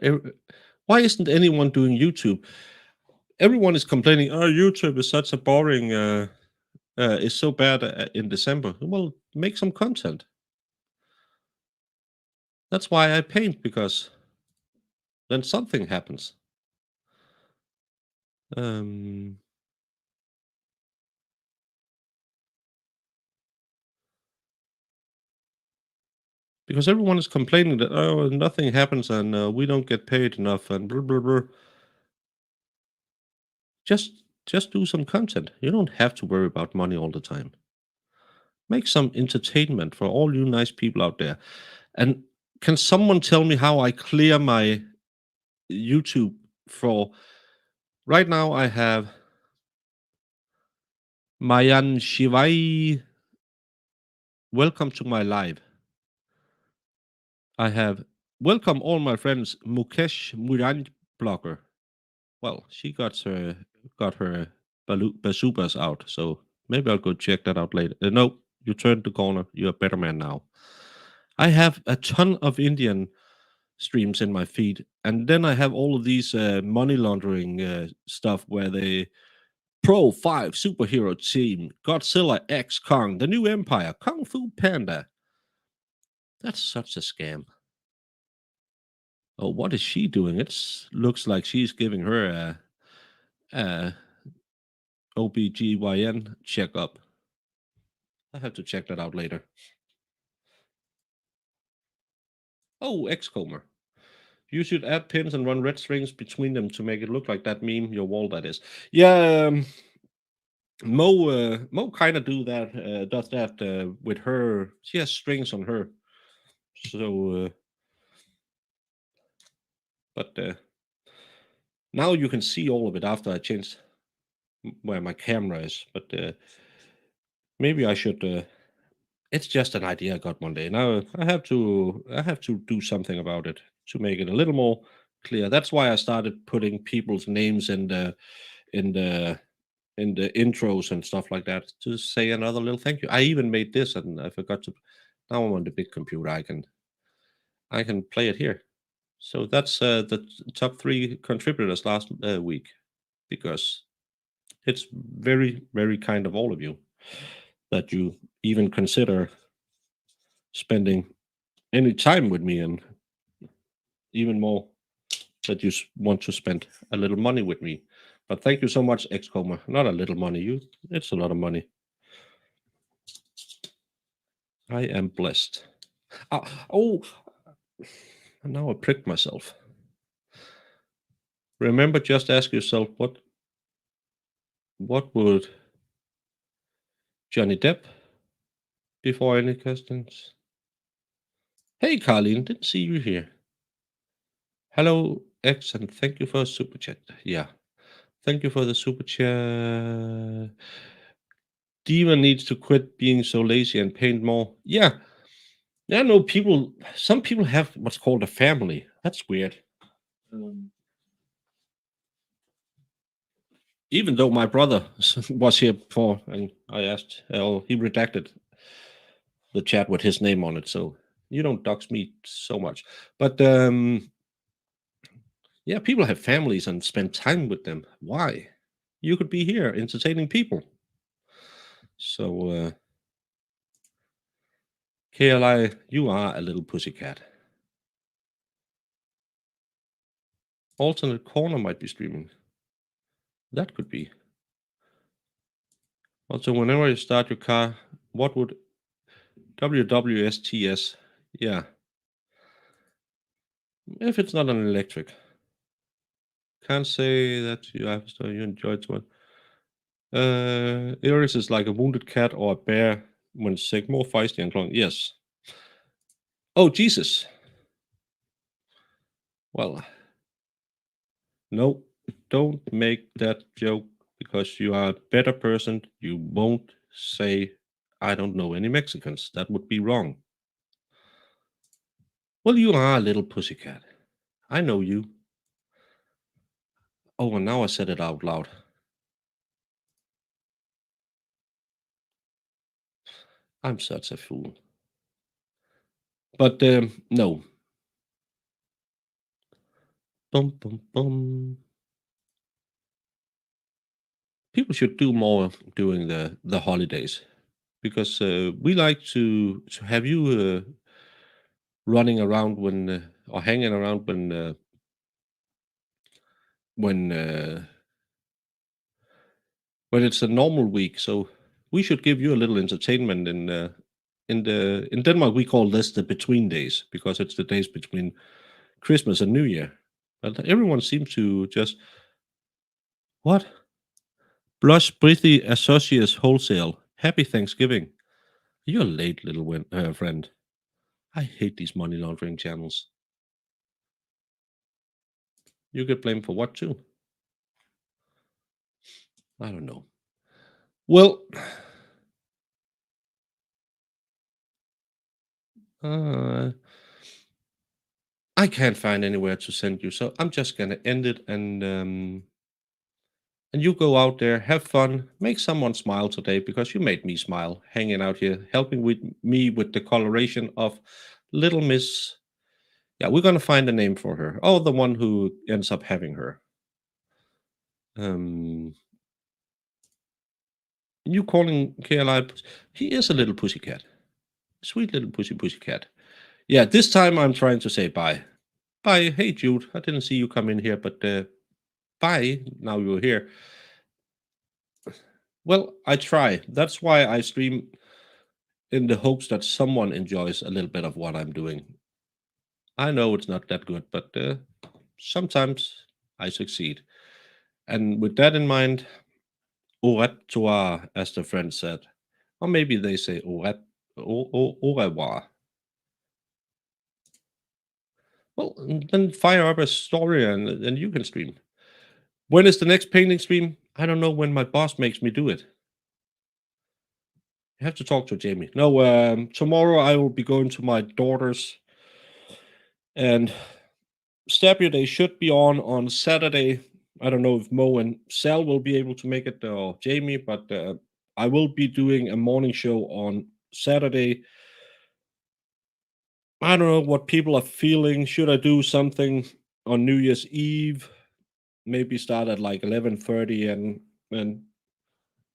why isn't anyone doing YouTube? Everyone is complaining, "Oh, YouTube is such a boring. It's so bad in December." Well, make some content. That's why I paint because then something happens. Um, because everyone is complaining that nothing happens and we don't get paid enough and blah blah blah. Just do some content. You don't have to worry about money all the time. Make some entertainment for all you nice people out there. And can someone tell me how I clear my YouTube for right now? I have Mayan Shivai. Welcome to my live. I have welcome all my friends. Mukesh Murand blogger. Well, she got her bazookas out, so maybe I'll go check that out later. No, you turned the corner. You're a better man now. I have a ton of Indian streams in my feed, and then I have all of these money laundering stuff where they Pro 5 superhero team, Godzilla X Kong, the new Empire, Kung Fu Panda. That's such a scam. Oh, what is she doing? It looks like she's giving her a OBGYN checkup. I have to check that out later. Oh, Xcomer. You should add pins and run red strings between them to make it look like that meme your wall that is. Yeah, Mo kind of does that with her. She has strings on her, so but now you can see all of it after I changed where my camera is. But maybe I should. It's just an idea I got one day. Now I have to do something about it to make it a little more clear. That's why I started putting people's names in the in the intros and stuff like that to say another little thank you. I even made this and I forgot to. Now I'm on the big computer. I can play it here. So that's the top three contributors last week because it's very very kind of all of you that you even consider spending any time with me and even more that you want to spend a little money with me. But thank you so much, Xcomer. Not a little money. It's a lot of money. I am blessed. Oh, now I pricked myself. Remember, just ask yourself what would Johnny Depp before any questions? Hey, Carlene, didn't see you here. Hello, X, and thank you for a super chat. Yeah, thank you for the super chat. Diva needs to quit being so lazy and paint more. Yeah, yeah. No, people. Some people have what's called a family. That's weird. Um, Even though my brother was here before, and I asked, he redacted the chat with his name on it. So you don't dox me so much. But yeah, people have families and spend time with them. Why? You could be here entertaining people. So, KLI, you are a little pussycat. Alternate corner might be streaming. That could be. Also, whenever you start your car, what would WWSTS? Yeah, if it's not an electric. Can't say that you have so you enjoyed one. Iris is like a wounded cat or a bear when sick, more feisty and clung. Yes. Oh Jesus. Well, no, don't make that joke because you are a better person. You won't say, I don't know any Mexicans. That would be wrong. Well, you are a little pussycat. I know you. Oh, and now I said it out loud. I'm such a fool. But no. Bum, bum, bum. People should do more during the holidays because we like to have you running around when or hanging around when when it's a normal week. So we should give you a little entertainment in Denmark. We call this the between days because it's the days between Christmas and New Year. But everyone seems to just what Blush Breathy Associates Wholesale. Happy Thanksgiving. You're late, little friend. I hate these money laundering channels. You get blamed for what too? I don't know. Well, uh, I can't find anywhere to send you, so I'm just gonna end it and you go out there, have fun, make someone smile today because you made me smile, hanging out here, helping with me with the coloration of Little Miss. Yeah, we're gonna find a name for her. Oh, the one who ends up having her. Um, you calling KLI? He is a little pussycat, sweet little pussycat. Yeah, this time I'm trying to say bye. Bye. Hey, Jude. I didn't see you come in here, but bye. Now you're here. Well, I try. That's why I stream in the hopes that someone enjoys a little bit of what I'm doing. I know it's not that good, but sometimes I succeed. And with that in mind, au revoir, as the French said. Or maybe they say au revoir. Well, then fire up a story and you can stream. When is the next painting stream? I don't know when my boss makes me do it. You have to talk to Jamie. No, tomorrow I will be going to my daughter's, and Stabio Day should be on Saturday. I don't know if Mo and Sal will be able to make it or Jamie, but I will be doing a morning show on Saturday. I don't know what people are feeling. Should I do something on New Year's Eve? Maybe start at like 11:30 and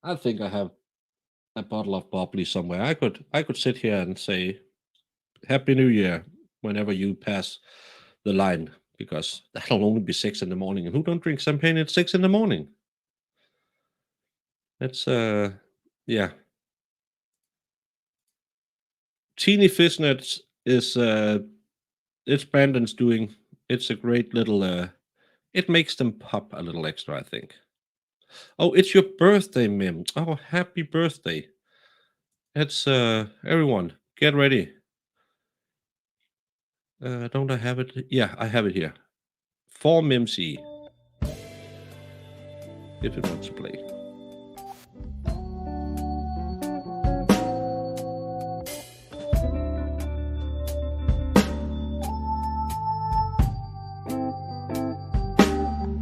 I think I have a bottle of bubbly somewhere. I could sit here and say Happy New Year whenever you pass the line because that'll only be 6 in the morning. And who don't drink champagne at 6 in the morning? That's, yeah. Teeny Fishnets is, it's Brandon's doing. It's a great little, it makes them pop a little extra, I think. Oh, it's your birthday, Mim. Oh, happy birthday. It's, everyone, get ready. Don't I have it? Yeah, I have it here. For Mimsy. If it wants to play.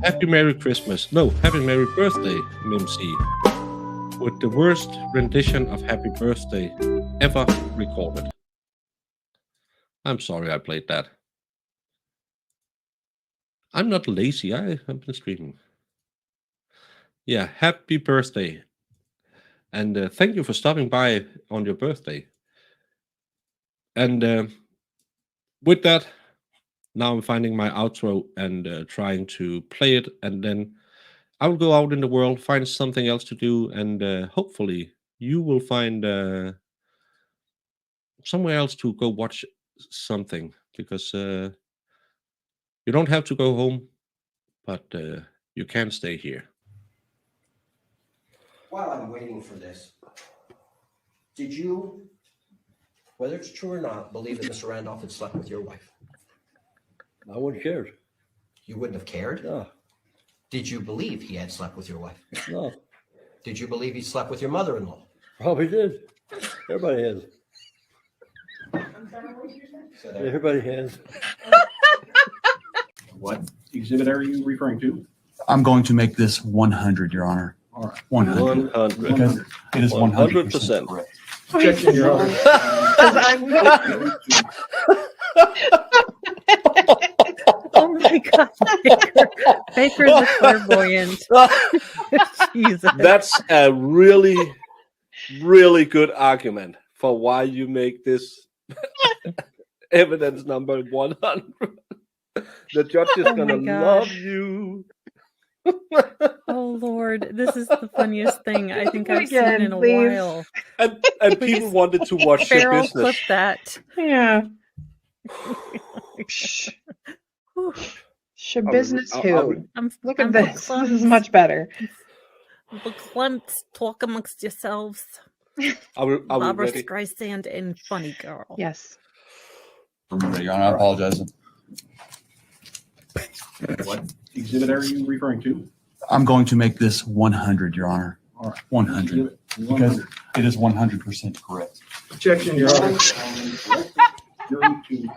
Happy Merry Christmas. No, Happy Merry Birthday, Mimsy. With the worst rendition of Happy Birthday ever recorded. I'm sorry I played that. I'm not lazy. I have been streaming. Yeah, happy birthday. And thank you for stopping by on your birthday. And with that, now I'm finding my outro and trying to play it. And then I will go out in the world, find something else to do. And hopefully you will find somewhere else to go watch something. Because you don't have to go home, but you can stay here. While I'm waiting for this, did you, whether it's true or not, believe that Mr. Randolph had slept with your wife? I wouldn't have cared. You wouldn't have cared? No, Did you believe he had slept with your wife? no. Did you believe he slept with your mother-in-law? Probably did. Everybody has. Everybody has. What exhibit are you referring to? I'm going to make this 100, Your Honor. All right. 100. 100. Because it is 100% 100%. correct. Objection, Your Honor. Oh my God, Baker. Baker the clairvoyant. Jesus. That's a really, really good argument for why you make this evidence number 100. The judge is Oh gonna my God. love you. Oh Lord, this is the funniest thing I think I've seen Again, in a please. while. And people wanted to watch your Farrell, business. clip that. Yeah. Whew. Show I business would- who? Look at I'm this. This is verklempt. much better. Verklempt. Talk amongst yourselves. Are we Barbara ready? Streisand and Funny Girl. Yes. Remember, Your Honor, I apologize. What exhibit are you referring to? I'm going to make this 100, Your Honor. All right. 100. Exhibit Because 100. it is 100% correct. Objection, Your Honor. Jury to